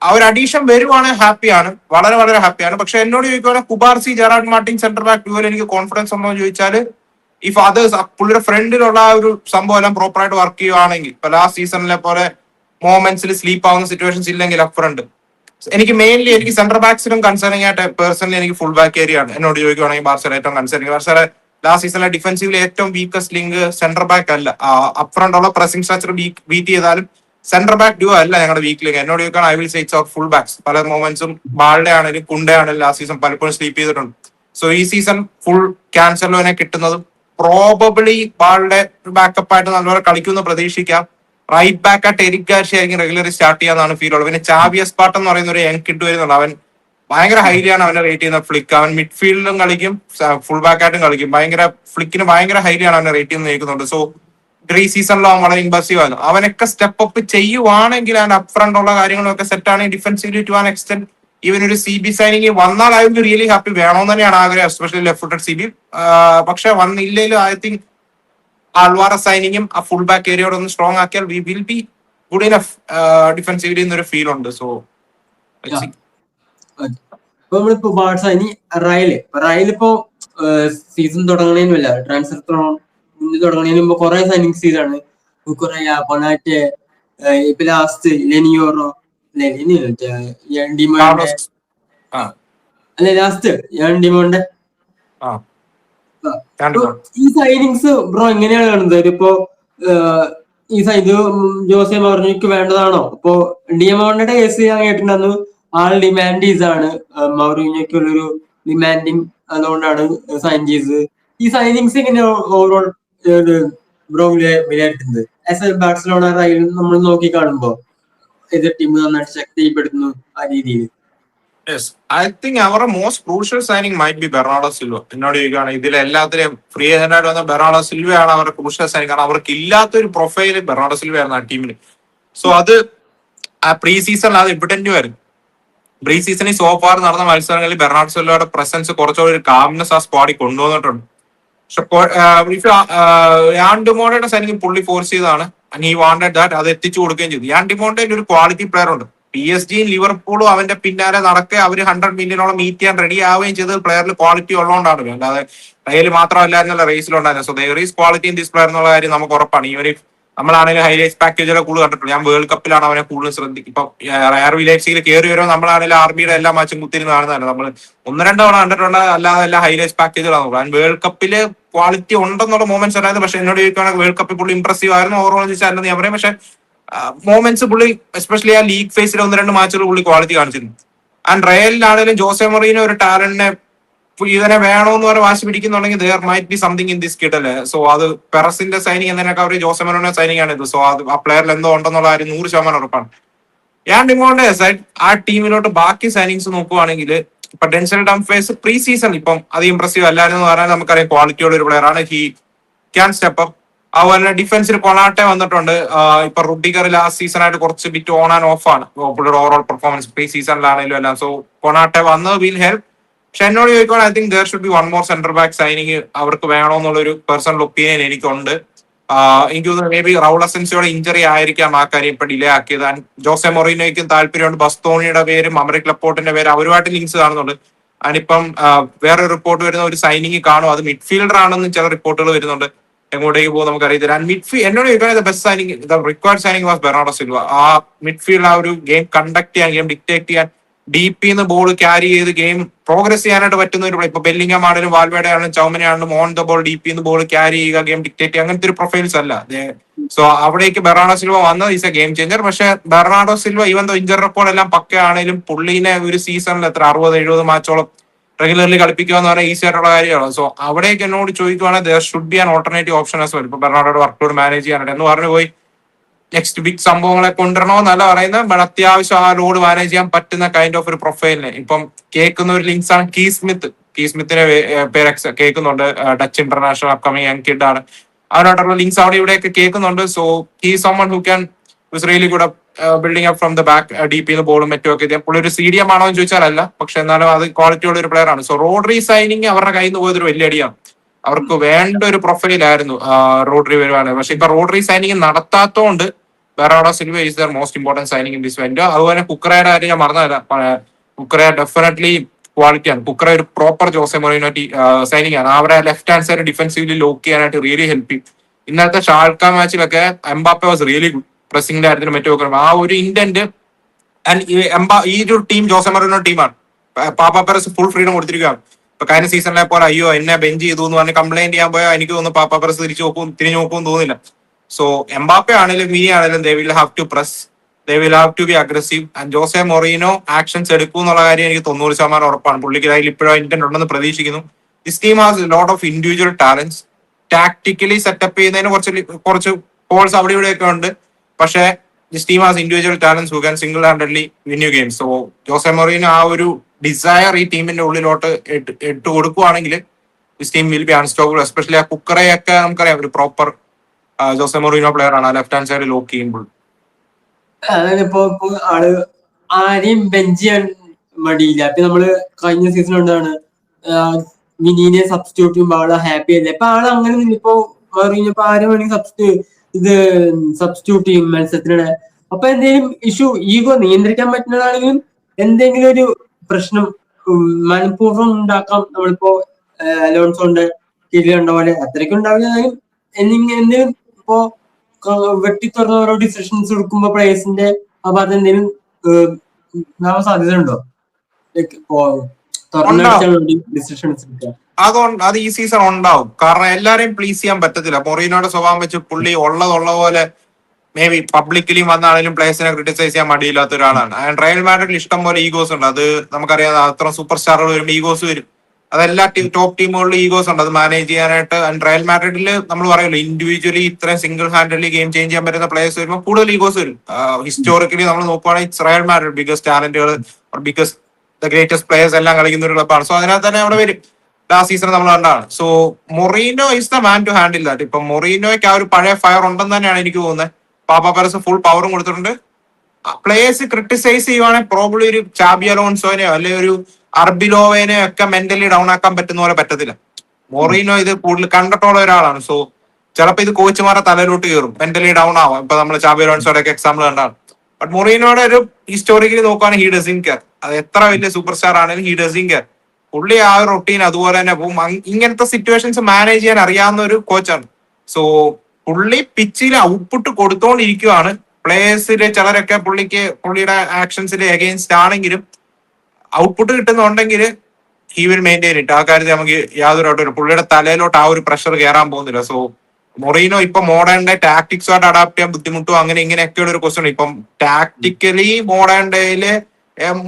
ആ ഒരു അഡീഷൻ വരുവാണെങ്കിൽ ഹാപ്പിയാണ്, വളരെ വളരെ ഹാപ്പിയാണ്. പക്ഷെ എന്നോട് ചോദിക്കുവാണെങ്കിൽ Cubarsi Gerard Martin centre back dual എനിക്ക് കോൺഫിഡൻസ് ഉണ്ടോ എന്ന് ചോദിച്ചാൽ ഇഫ് അതേഴ്സ് പുള്ളിയുടെ ഫ്രണ്ടിലുള്ള ആ ഒരു സംഭവം എല്ലാം പ്രോപ്പറായിട്ട് വർക്ക് ചെയ്യുവാണെങ്കിൽ ഇപ്പൊ ലാസ്റ്റ് സീസണിലെ പോലെ മോമെന്റ്സിൽ സ്ലീപ്പ് ആവുന്ന സിറ്റുവേഷൻസ് ഇല്ലെങ്കിൽ അപ്പ് ഫ്രണ്ട് എനിക്ക് മെയിൻലി എനിക്ക് സെന്റർ ബാക്സിനും കൺസേണിംഗ് ആയിട്ട് പേഴ്സണലി എനിക്ക് ഫുൾ ബാക്ക് ഏരിയ ആണ്. എന്നോട് ചോദിക്കുവാണെങ്കിൽ ബാർസല ഏറ്റവും കൺസേണിംഗ്. ബാർസല ലാസ്റ്റ് സീസണിലെ ഡിഫൻസീവിലെ ഏറ്റവും വീക്കസ്റ്റ് ലിങ്ക് സെന്റർ ബാക്ക് അല്ല. അപ്പ് ഫ്രണ്ട് ഉള്ള പ്രസിംഗ് സ്ട്രക്ചർ ബീറ്റ് ചെയ്താലും സെന്റർ ബാക്ക് ഡ്യൂ അല്ല ഞങ്ങളുടെ വീക്ക് ലിങ്ക്. എന്നോട് ചോദിക്കുകയാണ് I will say it's our full backs. പല മൊമെന്റ്സും ബാൾഡെ ആണെങ്കിലും കുണ്ടെ ആണെങ്കിലും ലാസ്റ്റ് സീസൺ പലപ്പോഴും സ്ലീപ്പ് ചെയ്തിട്ടുണ്ട്. സോ ഈ സീസൺ ഫുൾ ക്യാൻസലോനെ കിട്ടുന്നതും പ്രോബബിളി ബാളുടെ ബാക്കപ്പ് ആയിട്ട് നല്ലപോലെ കളിക്കുമെന്ന് പ്രതീക്ഷിക്കാം. റൈറ്റ് ബാക്ക് ആയിട്ട് എരിക് ഗാർഷ്യ ആയിരിക്കും റെഗുലറി സ്റ്റാർട്ട് ചെയ്യാന്നാണ് ഫീൽ ഉള്ളത്. പിന്നെ ചാവി എസ്പാർട്ട് എന്ന് പറയുന്ന ഒരു യങ് കിഡ് വരുന്നുണ്ട്. അവൻ ഭയങ്കര ഹൈലിയാണ് അവനെ റേറ്റ് ചെയ്യുന്ന ഫ്ലിക്ക്. അവൻ മിഡ്ഫീൽഡിലും കളിക്കും ഫുൾ ബാക്ക് ആയിട്ടും കളിക്കും. ഫ്ലിക്കിന് ഭയങ്കര ഹൈലിയാണ് അവനെ റേറ്റ് ചെയ്യുന്ന കേൾക്കുന്നുണ്ട്. സോ പ്രീ സീസണിലോ അവൻ വളരെ ഇമ്പസീവ് ആയിരുന്നു. അവനൊക്കെ സ്റ്റെപ്പ് അപ്പ് ചെയ്യുവാണെങ്കിൽ ആൻഡ് അപ് ഫ്രണ്ട് ഉള്ള കാര്യങ്ങളൊക്കെ സെറ്റ് ആണെങ്കിൽ defensively to an extent even ഒരു സി ബി സൈനിങ് വന്നാൽ I will be really happy. വേണമെന്ന് തന്നെയാണ് ആഗ്രഹം, especially left footed C B. പക്ഷെ വന്നില്ലെങ്കിലും ഐ തിങ്ക് ആൾവാറ സൈനിങ്ങും ആ ഫുൾ ബാക്ക് ഏരിയയോട് ഒന്ന് സ്ട്രോങ് ആക്കിയാൽ we will be good enough defensively എന്നൊരു ഫീൽ ഉണ്ട്. സോ ഇപ്പൊ നമ്മളിപ്പോ ബാഴ്സ ഇനി റയലിപ്പോ സീസൺ തുടങ്ങണേനുമല്ല, ട്രാൻസ്ഫർ തുടങ്ങണതിന് മുമ്പ് കുറെ സൈനിങ് സീസാണ്. കുക്കുറയ, കൊനാറ്റെ, ഇപ്പൊ ലാസ്റ്റ് ലെനിയോറോ ഡിമോന്റെ അല്ലെ ലാസ്റ്റ് ഡിമോന്റെ. ഈ സൈനിങ്സ് ബ്രോ എങ്ങനെയാണ് കാണുന്നത്? ഇപ്പോ ഇത് ജോസെ മൗറിനോയ്ക്ക് വേണ്ടതാണോ? ഇപ്പോ ഡിമോണ്ടയുടെ കേസ് ഞാൻ കേട്ടിട്ടുണ്ടെന്ന് ആൾ ഡിമാൻഡീസ് ആണ്, മൗറിനോയ്ക്കുള്ളൊരു ഡിമാൻഡിങ്, അതുകൊണ്ടാണ് സൈൻ ചെയ്തത്. ഈ സൈനിങ്സ് എങ്ങനെയാണ് ഓവറോൾ ബ്രോ വിലയിരുത്തുന്നത്? ആസ് എ ബാഴ്സലോണ റയൽ നമ്മൾ നോക്കി കാണുമ്പോ എതിർ ടീം നന്നായിട്ട് ശക്തിപ്പെടുത്തുന്നു ആ രീതിയിൽ. യെസ്, ഐ തിങ്ക് അവരുടെ most crucial signing might B Bernardo Silva. എന്നോട് ചോദിക്കുകയാണ് ഇതിൽ എല്ലാത്തിലും ഫ്രീ ഏജന്റായിട്ട് വന്ന ബെർണാഡോ സിൽവയാണ് അവരുടെ ക്രൂഷ്യൽ സൈനിങ്. കാരണം അവർക്ക് ഇല്ലാത്തൊരു പ്രൊഫൈല് ബെർണാഡോ സിൽവ ആയിരുന്നു ആ ടീമിന്. സോ അത് ആ പ്രീ സീസണിൽ അത് എവിഡന്റ് ആയിരുന്നു. പ്രീ സീസണിൽ സോഫാർ നടന്ന മത്സരങ്ങളിൽ ബെർണാഡോ സിൽവയുടെ പ്രസൻസ് കുറച്ചുകൂടി ഒരു കാംനെസ് ആ സ്ക്വാഡിൽ കൊണ്ടുവന്നിട്ടുണ്ട്. പക്ഷെ യാൻ ഡിമോണ്ടയുടെ സൈനിങ് പുള്ളി ഫോഴ്സ് ചെയ്താണ്, ഹി വാണ്ടഡ് ദാറ്റ്, അത് എത്തിച്ചു കൊടുക്കുകയും ചെയ്തു. യാൻ ഡിമോണ്ടയിൽ ഒരു ക്വാളിറ്റി പ്ലെയർ ഉണ്ട്. PSG ലിവർപൂളും അവന്റെ പിന്നാലെ നടക്കെ അവർ 100 മില്യണോളം മീറ്റ് ചെയ്യാൻ റെഡി ആവുകയും ചെയ്തത് പ്ലെയറിൽ ക്വാളിറ്റി ഉള്ളതുകൊണ്ടാണ്. അല്ലാതെ റയൽ മാത്രമല്ലായിരുന്നല്ല റേസിലുണ്ടായിരുന്നത്. So there is quality in this player എന്നുള്ള കാര്യം നമുക്ക് ഉറപ്പാണ്. ഇവര് നമ്മളാണെങ്കിലും ഹൈലൈറ്റ്സ് പാക്കേജുകളെ കൂടുതൽ കണ്ടിട്ടുണ്ട്. ഞാൻ വേൾഡ് കപ്പിലാണ് അവനെ കൂടുതൽ ശ്രദ്ധിക്കും. ഇപ്പൊ റയർ വില്ലേഴ്സിൽ കയറി വരുമ്പോൾ നമ്മളാണെങ്കിലും RB-യുടെ എല്ലാ മാച്ചും കുത്തിരുന്ന് കാണുന്നതാണ്. നമ്മൾ 1-2 തവണ കണ്ടിട്ടുണ്ട്, അല്ലാതെ എല്ലാ ഹൈലൈറ്റ്സ് പാക്കേജുകളാണ് നോക്കുക. വേൾഡ് കപ്പില് ക്വാളിറ്റി ഉണ്ടെന്നുള്ള മൂമെന്റ്സ് അല്ലായിരുന്നു. പക്ഷെ എന്നോട് ചോദിക്കുകയാണെങ്കിൽ വേൾഡ് കപ്പിൽ പുള്ളി ഇംപ്രസീവ് ആയിരുന്നു. ഓവറോൾ ചോദിച്ചാൽ ഞാൻ പറയും. പക്ഷെ മോമെന്റ്സ് പുള്ളി എസ്പെഷ്യലി ആ ലീഗ് ഫേസിൽ 1-2 മാച്ചുകൾ പുള്ളി ക്വാളിറ്റി കാണിച്ചിരുന്നു. ആൻഡ് റയലിലാണെങ്കിലും ജോസെ മൊറീനോ ഒരു ടാലന്റിനെ ഇതിനെ വേണോന്ന് പറഞ്ഞ് വാശി പിടിക്കുന്നുണ്ടെങ്കിൽ there might be something in this kid അല്ലേ. സോ അത് പെറസിന്റെ സൈനിങ് എന്നതിനൊക്കെ അവർ ജോസെ മൊറീനോ സൈനിങ് ആണ് ഇത്. സോ അത് ആ പ്ലെയറിൽ എന്തോ ഉണ്ടെന്നുള്ള കാര്യം 100% ഉറപ്പാണ്. യാൻ ഡിമോണ്ടെ സൈഡ് ആ ടീമിലോട്ട് ബാക്കി സൈനിങ്സ് നോക്കുവാണെങ്കിൽ ഇപ്പൊ ഡെൻസൽ ഡംഫ്രീസ് പ്രീ സീസൺ ഇപ്പം അത് ഇംപ്രസീവ് അല്ലായിരുന്നു എന്ന് പറഞ്ഞാൽ നമുക്കറിയാം ക്വാളിറ്റിയുള്ള ഒരു പ്ലെയർ ആണ്. He can step up. അതുപോലെ ഡിഫൻസിൽ കൊണാട്ടെ വന്നിട്ടുണ്ട്. ഇപ്പൊ റുഡിഗർ ലാസ്റ്റ് സീസൺ ആയിട്ട് കുറച്ച് ബിറ്റ് ഓൺ ആൻഡ് ഓഫ് ആണ് പുള്ളിയുടെ ഓവറോൾ പെർഫോമൻസ് പ്രീ സീസണിലാണെങ്കിലും എല്ലാം. സോ കൊണാട്ടെ വന്നത് വിൽ ഹെൽപ്പ്. പക്ഷെ എന്നോട് ചോദിക്കുവാണെങ്കിൽ I think there should be one more centre back signing അവർക്ക് വേണമെന്നുള്ളൊരു പേഴ്സണൽ ഒപ്പീനിയൻ എനിക്കുണ്ട്. എനിക്ക് തോന്നുന്നു മേ ബി റൗൾ അസെൻസിയോടെ ഇഞ്ചറി ആയിരിക്കാം ആ കാര്യം ഇപ്പൊ ഡിലേ ആക്കിയത്. ആൻഡ് ജോസെ മൊറീനോയ്ക്കും താല്പര്യമുണ്ട്. ബസ്തോണിയുടെ പേരും അമറിക് ലപ്പോർട്ടിന്റെ പേര് അവരുമായിട്ട് ലിങ്ക്സ് കാണുന്നുണ്ട്. അതിനിപ്പം വേറെ റിപ്പോർട്ട് വരുന്ന ഒരു സൈനിങ് കാണും, അത് മിഡ്ഫീൽഡർ ആണെന്നും ചില റിപ്പോർട്ടുകൾ വരുന്നുണ്ട്. എങ്ങോട്ടേക്ക് പോകും നമുക്കറിയത്തില്ല. ആൻഡ് എന്നോട് ചോദിക്കാൻ best signing required signing was Bernardo Silva. ആ മിഡ്ഫീൽഡ് ആ ഒരു ഗെയിം കണ്ടക്ട് ചെയ്യാൻ, ഗെയിം ഡിക്റ്റേറ്റ് ചെയ്യാൻ, ഡീപ്പിന്ന് ബോൾ ക്യാരി ചെയ്ത് ഗെയിം പ്രോഗ്രസ് ചെയ്യാനായിട്ട് പറ്റുന്ന ഒരു ഇപ്പൊ ബെല്ലിംഗം ആണെങ്കിലും വാൽവേഡെ ആണെങ്കിലും ചൗമനെ ആണെങ്കിലും ഓൺ ദ ബോൾ ഡീപ്പിന്ന് ബോൾ ക്യാരി ചെയ്യുക, ഗെയിം ഡിക്റ്റേറ്റ് ചെയ്യുക, അങ്ങനത്തെ ഒരു പ്രൊഫൈൽസ് അല്ല. സോ അവിടേക്ക് ബെർണാഡോ സിൽവ വന്നത് ഈസ് എ ഗെയിം ചേഞ്ചർ. പക്ഷെ Bernardo Silva even though injury report എല്ലാം പക്കയാണെങ്കിലും പുള്ളിനെ ഒരു സീസണിൽ എത്ര 60-70 മാച്ചോളം റെഗുലർലി കളിപ്പിക്കുക എന്ന് പറഞ്ഞാൽ ഈസി ആയിട്ടുള്ള കാര്യമാണ്. സോ അവിടേക്ക് എന്നോട് ചോദിക്കുവാണെങ്കിൽ there should be an alternative option as well. ഇപ്പൊ ബെർണാഡോയുടെ വർക്ക്ലോഡ് മാനേജ് ചെയ്യാനായിട്ട് എന്ന് പറഞ്ഞു പോയി നെക്സ്റ്റ് ബിഗ് സംഭവങ്ങളെ കൊണ്ടുവരണമെന്നല്ല പറയുന്നത്. ബട്ട് അത്യാവശ്യം ആ ലോഡ് മാനേജ് ചെയ്യാൻ പറ്റുന്ന കൈൻഡ് ഓഫ് ഒരു പ്രൊഫൈലിനെ ഇപ്പം കേൾക്കുന്ന ഒരു ലിങ്ക്സ് ആണ് കീ സ്മിത്തിനെ പേര് കേൾക്കുന്നുണ്ട്. Dutch international upcoming young kid ആണ്. അവനോട്ടുള്ള ലിങ്ക്സ് അവിടെ ഇവിടെയൊക്കെ കേൾക്കുന്നുണ്ട്. So he someone who can is really good building up from the back, deep ചെയ്യുന്ന ബോളും മറ്റുമൊക്കെ. പുള്ളി ഒരു CDM ആണോ എന്ന് ചോദിച്ചാലല്ല, പക്ഷെ എന്നാലും അത് ക്വാളിറ്റി ഉള്ള ഒരു പ്ലെയർ ആണ്. സോ റോഡ്രി സൈനിങ് അവരുടെ കയ്യിൽ നിന്ന് പോയതൊരു വലിയ അടിയാണ്. അവർക്ക് വേണ്ട ഒരു പ്രൊഫൈലായിരുന്നു റോഡ്രി വരുവാണ്. പക്ഷെ ഇപ്പൊ റോഡ്രി സൈനിങ് നടത്താത്തോണ്ട് Bernardo Silva is their most important signing in this went. അതുപോലെ കുക്കറയുടെ കാര്യം ഞാൻ മറന്നതല്ല. കുക്കറ ഡെഫിനറ്റ്ലി ക്വാളിറ്റിയാണ്. കുക്കറ ഒരു പ്രോപ്പർ ജോസെ മൊറീനോ സൈനിങ് ആണ്. അവരെ left hand side defensively lock ചെയ്യാനായിട്ട് റിയലി ഹെൽപ്പ് ചെയ്യും. ഇന്നത്തെ ഷാൾക്ക മാച്ചിലൊക്കെ എംബാപ്പെ വാസ് റിയലി ഗുഡ് പ്രസിംഗിന്റെ കാര്യത്തിന് മറ്റും. ആ ഒരു ഇന്റന്റ് ഈ ഒരു ടീം ജോസെ മൊറീനോ ടീമാണ്. പാപ്പ പെറസ് ഫുൾ ഫ്രീഡം കൊടുത്തിരിക്കുകയാണ്. ഇപ്പൊ കഴിഞ്ഞ സീസണിലെ പോലെ അയ്യോ എന്നെ ബെഞ്ച് ചെയ്തു എന്ന് പറഞ്ഞ് കംപ്ലൈന്റ് ചെയ്യാൻ പോയാൽ എനിക്ക് തോന്നുന്നു പാപ്പ പെറസ് തിരിഞ്ഞു നോക്കും തോന്നില്ല. സോ എംബാപ്പെ ആണെങ്കിലും മിനി ആണെങ്കിലും they will have to press, they will have to be aggressive. And Jose Moreno actions എടുക്കും എന്നുള്ള കാര്യം എനിക്ക് 90% ഉറപ്പാണ്. പുള്ളിക്ക് അതിൽ ഇപ്പോഴും ഇന്റന്റ് ഉണ്ടെന്ന് പ്രതീക്ഷിക്കുന്നു. This team has lot of individual talents. Tactically setup ചെയ്യുന്നതിന് കുറച്ച് ഹോൾസ് അവിടെ ഇവിടെയൊക്കെ ഉണ്ട്. പക്ഷേ this team has individual talents who can single handedly win you game. So Jose Moreno ആ ഒരു ഡിസയർ ഈ ടീമിന്റെ ഉള്ളിലോട്ട് ഇട്ട് കൊടുക്കുവാണെങ്കിൽ this team will be unstoppable. Especially ആ കുക്കറയൊക്കെ നമുക്കറിയാം ഒരു പ്രോപ്പർ ജോസെ മൊറീനോ പ്ലെയർ ആണ് ലെഫ്റ്റ് ഹാൻഡ് സൈഡ് ലോക്ക് ചെയ്യുമ്പോൾ. അതായത് ഇപ്പൊ ആള് ആരെയും ബെഞ്ച് ചെയ്യാൻ മടിയില്ല. ഇപ്പൊ നമ്മള് കഴിഞ്ഞ സീസൺ കൊണ്ടാണ് മിനിനെ സബ്സ്റ്റിറ്റ്യൂട്ട് ചെയ്യുമ്പോൾ ആള് ഹാപ്പി അല്ലേ. ഇപ്പൊ ആള് അങ്ങനെ ഇപ്പൊ മറിഞ്ഞപ്പോ ആരും വേണമെങ്കിൽ സബ്സ്റ്റിറ്റ്യൂട്ട് ചെയ്യും മത്സരത്തിനിടെ. അപ്പൊ എന്തെങ്കിലും ഇഷ്യൂ ഈഗോ നിയന്ത്രിക്കാൻ പറ്റുന്നതാണെങ്കിലും എന്തെങ്കിലും ഒരു പ്രശ്നം മനഃപൂർവ്വം ഉണ്ടാക്കാം. നമ്മളിപ്പോ അലോൺസോന്റെ കീഴിൽ കണ്ട പോലെ അത്രയ്ക്കും ഉണ്ടാവില്ല. എന്തെങ്കിലും ഇപ്പോ വെട്ടിത്തുറന്ന ഓരോ ഡിസിഷൻസ് എടുക്കുമ്പോ പ്ലേയേഴ്സിന്റെ ഭാഗത്ത് എന്തെങ്കിലും ഉണ്ടാവാൻ സാധ്യത ഉണ്ടോ? തുറന്നടിച്ചാൽ വേണ്ടി ഡിസിഷൻസ് എടുക്കുക. അത് ഈ സീസൺ ഉണ്ടാവും. കാരണം എല്ലാരെയും പ്ലീസ് ചെയ്യാൻ പറ്റത്തില്ല. മൊറീനോയുടെ സ്വഭാവം വെച്ച് പുള്ളി ഉള്ള പോലെ മേ ബി പബ്ലിക്കലി വന്നാണെങ്കിലും പ്ലേയേഴ്സിനെ ക്രിട്ടിസൈസ് ചെയ്യാൻ മടിയില്ലാത്ത ഒരാളാണ്. റയൽ മാഡ്രിഡിൽ ഇഷ്ടം പോലെ ഈഗോസ് ഉണ്ട്. അത് നമുക്കറിയാം. അത്ര സൂപ്പർ സ്റ്റാറുകൾ വരുമ്പോൾ ഈഗോസ് വരും. അതെല്ലാ ടോപ്പ് ടീമുകളിലും ഈഗോസ് ഉണ്ട്. അത് മാനേജ് ചെയ്യാനായിട്ട് റയൽ മാഡ്രിഡിൽ നമ്മൾ പറയുമല്ലോ, ഇൻഡിവിജ്വലി ഇത്രയും സിംഗിൾ ഹാൻഡലി ഗെയിം ചേഞ്ച് ചെയ്യാൻ പറ്റുന്ന പ്ലേയേഴ്സ് വരുമ്പോൾ കൂടുതൽ ഈഗോസ് വരും. ഹിസ്റ്റോറിക്കലി നമ്മൾ നോക്കുവാണെങ്കിൽ റയൽ മാഡ്രിഡ് ബിഗസ്റ്റ് ടാലന്റുകൾ ബിഗസ്റ്റ് ദ ഗ്രേറ്റസ്റ്റ് പ്ലേയേഴ്സ് എല്ലാം കളിക്കുന്ന ഒരു ക്ലബ്ബാണ്. സോ അതിനകത്ത് തന്നെ അവിടെ വരും. ലാസ്റ്റ് സീസൺ നമ്മൾ കണ്ടാണ്. So Moreno is the man to handle that. ഇപ്പൊ മൊറീനോയ്ക്ക് ആ ഒരു പഴയ ഫയർ ഉണ്ടെന്ന് തന്നെയാണ് എനിക്ക് തോന്നുന്നത്. പാപ്പ പെരസ് ഫുൾ പവറും കൊടുത്തിട്ടുണ്ട്. പ്ലേയേഴ്സ് ക്രിട്ടിസൈസ് ചെയ്യുവാണെങ്കിൽ പ്രോബ്ലി ഒരു ചാബി അലോൺസോനെയോ അല്ലെങ്കിൽ ഒരു അർബിലോവേനെയോ ഒക്കെ മെന്റലി ഡൗൺ ആക്കാൻ പറ്റുന്ന പോലെ പറ്റത്തില്ല. മൊറീനോ ഇത് കൂടുതൽ കണ്ടിട്ടുള്ള ഒരാളാണ്. സോ ചിലപ്പോൾ ഇത് കോച്ചുമാരെ തലയിലോട്ട് കയറും, മെന്റലി ഡൗൺ ആവാം. ഇപ്പൊ നമ്മൾ ചാബി അലോൺസോയുടെ ഒക്കെ എക്സാമ്പിൾ കണ്ടാണ്. ബട്ട് മൊറീനോയുടെ ഒരു ഹിസ്റ്റോറിക്കലി നോക്കുകയാണെങ്കിൽ ഹി ഡസിൻ കെയർ. അത് എത്ര വലിയ സൂപ്പർ സ്റ്റാർ ആണെങ്കിലും ഹി ഡസിൻ കെയർ. പുള്ളി ആ ഒരു റൊട്ടീൻ അതുപോലെ തന്നെ പോകും. ഇങ്ങനത്തെ സിറ്റുവേഷൻസ് മാനേജ് ചെയ്യാൻ അറിയാവുന്ന ഒരു കോച്ചാണ്. സോ പുള്ളി പിച്ചിൽ ഔട്ട്പുട്ട് കൊടുത്തോണ്ടിരിക്കുവാണ്. പ്ലേയേഴ്സില് ചിലരൊക്കെ പുള്ളിയുടെ ആക്ഷൻസിൽ എഗെയിൻസ്റ്റ് ആണെങ്കിലും ഔട്ട്പുട്ട് കിട്ടുന്നുണ്ടെങ്കിൽ ഹി വിൽ മെയിൻറ്റെയിൻ ഇറ്റ്. ആ കാര്യത്തിൽ നമുക്ക് യാതൊരു ഡൗട്ടും. പുള്ളിയുടെ തലയിലോട്ട് ആ ഒരു പ്രഷർ കയറാൻ പോകുന്നില്ല. സോ മൊറീനോ ഇപ്പൊ മോഡേൺ ഡേ ടാക്ടിക്സുമായിട്ട് അഡാപ്റ്റ് ചെയ്യാൻ ബുദ്ധിമുട്ടോ അങ്ങനെ ഇങ്ങനെയൊക്കെയുള്ള ഒരു ക്വസ്റ്റ്യൻ. ഇപ്പം ടാക്ടിക്കലി മോഡേൺ ഡേയില്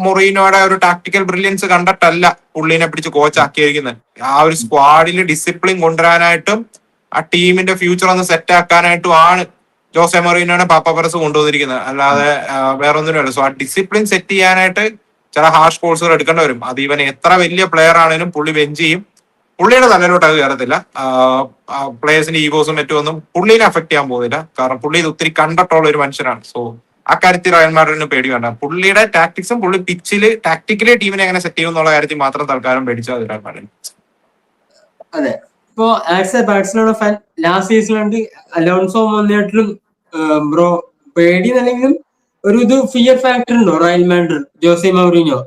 മൊറീനോയുടെ ഒരു ടാക്ടിക്കൽ ബ്രില്യൻസ് കണ്ടിട്ടല്ല പുള്ളിനെ പിടിച്ച് കോച്ചാക്കിയിരിക്കുന്നത്. ആ ഒരു സ്ക്വാഡിൽ ഡിസിപ്ലിൻ കൊണ്ടുവരാനായിട്ടും ആ ടീമിന്റെ ഫ്യൂച്ചർ ഒന്ന് സെറ്റ് ആക്കാനായിട്ടും ആണ് ജോസെ മൊറീനോനെ പാപ്പ പെരസ് കൊണ്ടുവന്നിരിക്കുന്നത്. അല്ലാതെ വേറൊന്നിനുമല്ല. സോ ആ ഡിസിപ്ലിൻ സെറ്റ് ചെയ്യാനായിട്ട് ചില ഹാർഷ് കോഴ്സുകൾ എടുക്കേണ്ടി വരും. അത് ഇവൻ എത്ര വലിയ പ്ലെയർ ആണെങ്കിലും പുള്ളി ബെഞ്ച് ചെയ്യും. പുള്ളിയുടെ തലയിലോട്ട് അത് കയറത്തില്ല. പ്ലേയേഴ്സിന്റെ ഈഗോസും മറ്റുമൊന്നും പുള്ളിനെ അഫക്ട് ചെയ്യാൻ പോകുന്നില്ല. കാരണം പുള്ളി ഇത് ഒത്തിരി കണ്ടിട്ടുള്ള ഒരു മനുഷ്യനാണ്. സോ അക്കാര്യത്തിൽ റയൽ മാഡ്രിഡിന് പേടി വേണ്ട. പുള്ളിയുടെ ടാക്ടിക്സും പുള്ളി പിച്ചില് ടാക്ടിക്കലി ടീമിനെ എങ്ങനെ സെറ്റ് ചെയ്യും എന്നുള്ള കാര്യത്തിൽ മാത്രം തൽക്കാലം പേടിച്ചാൽ റയൽ മാഡ്രിഡ്. അതെ, ഇപ്പോ as a Barcelona fan last സീസണിലുണ്ട് അലോൺസോ വന്നിട്ടും ബ്രോ പേടി അല്ലെങ്കിലും ഒരു ഫിയർ ഫാക്ടർ ഉണ്ടോ Real Madrid Jose Mourinho?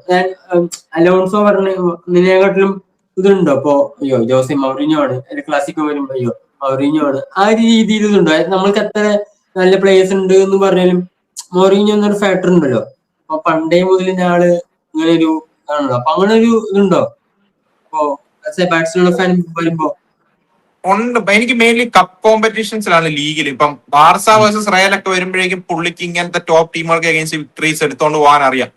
Alonso പറഞ്ഞതിനെക്കാട്ടിലും ഇതുണ്ടോ? ഇപ്പോ അയ്യോ ജോസെ മൗറിനോ ആണ്, ക്ലാസിക്കോ വരുമ്പോ അയ്യോ മൗറിനോ ആണ്, ആ രീതിയിൽ ഇതുണ്ടോ? നമ്മൾക്ക് എത്ര നല്ല പ്ലേയേഴ്സ് ഉണ്ട് എന്ന് പറഞ്ഞാലും മൗറിനോ എന്നൊരു ഫാക്ടർ ഉണ്ടല്ലോ. അപ്പൊ പണ്ടേ മുതൽ ആള് ഇങ്ങനെ ഒരു ആണല്ലോ. അപ്പൊ അങ്ങനെ ഒരു ഇതുണ്ടോ ഇപ്പോ ആസ് എ ബാഴ്സലോണ ഫാൻ വരുമ്പോ? ഉണ്ട്. എനിക്ക് മെയിൻലി കപ്പ് കോമ്പറ്റീഷൻസിലാണ് ലീഗിൽ. ഇപ്പം ബാർസ വേഴ്സസ് റയൽ ഒക്കെ വരുമ്പോഴേക്കും പുള്ളിക്ക് ഇങ്ങനത്തെ ടോപ്പ് ടീമുകൾക്ക് അഗേൻസ്റ്റ് വിക്ടറീസ് എടുത്തോണ്ട് പോകാൻ അറിയാം.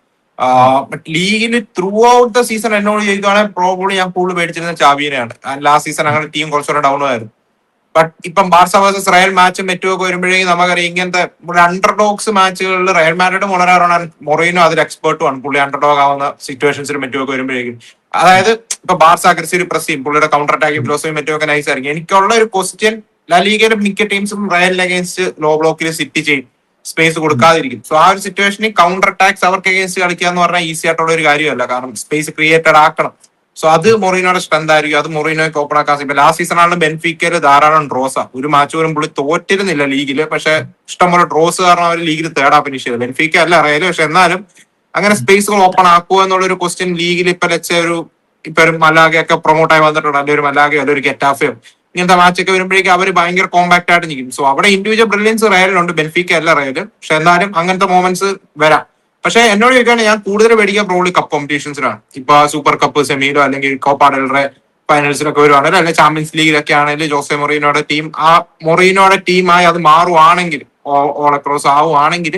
ബട്ട് ലീഗിൽ ത്രൂ ഔട്ട് ദ സീസൺ എന്നോട് ചോദിക്കുവാണെങ്കിൽ പ്രോബ്ലി ഞാൻ കൂടുതൽ മേടിച്ചിരുന്ന ചാബിനെയാണ്. ലാസ്റ്റ് സീസൺ അങ്ങനെ ടീം കുറച്ചുകൂടെ ഡൗൺ ആയിരുന്നു. ബട്ട് ഇപ്പം ബാർസ വേഴ്സസ് റയൽ മാച്ചും മറ്റുമൊക്കെ വരുമ്പോഴേക്കും നമുക്കറിയാം ഇങ്ങനത്തെ അണ്ടർഡോഗ്സ് മാച്ചുകളിൽ റയൽ മാഡ്രിഡും വളരെ മൊറീനോ അതിൽ എക്സ്പേർട്ടുമാണ്. പുള്ളി അണ്ടർഡോഗ് ആവുന്ന സിറ്റുവേഷൻസിലും മറ്റുമൊക്കെ വരുമ്പോഴേക്കും, അതായത് ഇപ്പൊ ബാർസ അഗ്രസീവ് പ്രസ് ചെയ്യും, പുള്ളിയുടെ കൗണ്ടർ അറ്റാക്കിംഗ് ഫിലോസഫി മറ്റുമൊക്കെ നൈസ് ആയിരിക്കും. എനിക്കുള്ള ഒരു ക്വസ്റ്റ്യൻ, ലീഗയിലെ മിക്ക ടീംസും റയലിന് അഗേൻസ്റ്റ് ലോ ബ്ലോക്കിൽ സിറ്റി ചെയ്യും, സ്പേസ് കൊടുക്കാതിരിക്കും. സോ ആ ഒരു സിറ്റുവേഷനിൽ കൗണ്ടർ അറ്റാക്സ് അവർക്ക് അഗേൻസ്റ്റ് കളിക്കുക എന്ന് പറഞ്ഞാൽ ഈസി ആയിട്ടുള്ള ഒരു കാര്യമല്ല. കാരണം സ്പേസ് ക്രിയേറ്റഡ് ആക്കണം. സോ അത് മൊറീനോയുടെ സ്ട്രെങ്ത് ആയിരിക്കും. അത് മൊറീനോയ്ക്ക് ഓപ്പൺ ആക്കാൻ സാധിക്കും. ലാസ്റ്റ് സീസണാണ് ബെൻഫിക്കയിൽ ധാരാളം ഡ്രോസാ. ഒരു മാച്ച് പോലും പുള്ളി തോറ്റിരുന്നില്ല ലീഗില്. പക്ഷെ ഇഷ്ടംപോലെ ഡ്രോസ് കാരണം അവർ ലീഗിൽ തേർഡാ ഫിനിഷ് ചെയ്തത്. ബെൻഫിക്ക അല്ല റയല്. പക്ഷെ എന്നാലും അങ്ങനെ സ്പേസുകൾ ഓപ്പൺ ആക്കുക എന്നുള്ള ഒരു ക്വസ്റ്റ്യൻ ലീഗിൽ ഇപ്പൊ ഒരു മലാഗയൊക്കെ പ്രൊമോട്ടായി വന്നിട്ടുണ്ട്. അല്ലെങ്കിൽ ഒരു മലാഗയോ അല്ലെങ്കിൽ ഒരു ഗെറ്റാഫയോ ഇങ്ങനത്തെ മാച്ചൊക്കെ വരുമ്പോഴേക്കും അവർ ഭയങ്കര കോമ്പാക്ട് ആയിട്ട് നിൽക്കും. സോ അവിടെ ഇൻഡിവിജ്വൽ ബ്രില്യൻസ് റയലിലുണ്ട്, ബെൻഫിക്ക അല്ല റയല്. പക്ഷെ എന്നാലും അങ്ങനത്തെ മൊമെന്റ്സ് വരാം. പക്ഷെ എന്നോട് ചോദിക്കുകയാണെങ്കിൽ ഞാൻ കൂടുതൽ പേടിക്കാൻ പ്രോബ്ലി കപ്പ് കോമ്പറ്റീഷൻസിലാണ്. ഇപ്പൊ സൂപ്പർ കപ്പ് സെമിയിലോ അല്ലെങ്കിൽ കോപ്പ ഡെൽ റേ ഫൈനൽസിലൊക്കെ വരുവാണെങ്കിൽ, അല്ലെങ്കിൽ ചാമ്പ്യൻസ് ലീഗിലൊക്കെ ആണെങ്കിൽ ജോസെ മൊറീനോയുടെ ടീം ആ മൊറീനോയുടെ ടീമായി അത് മാറുവാണെങ്കിൽ, ഓൾ അക്രോസ് ആവുകയാണെങ്കിൽ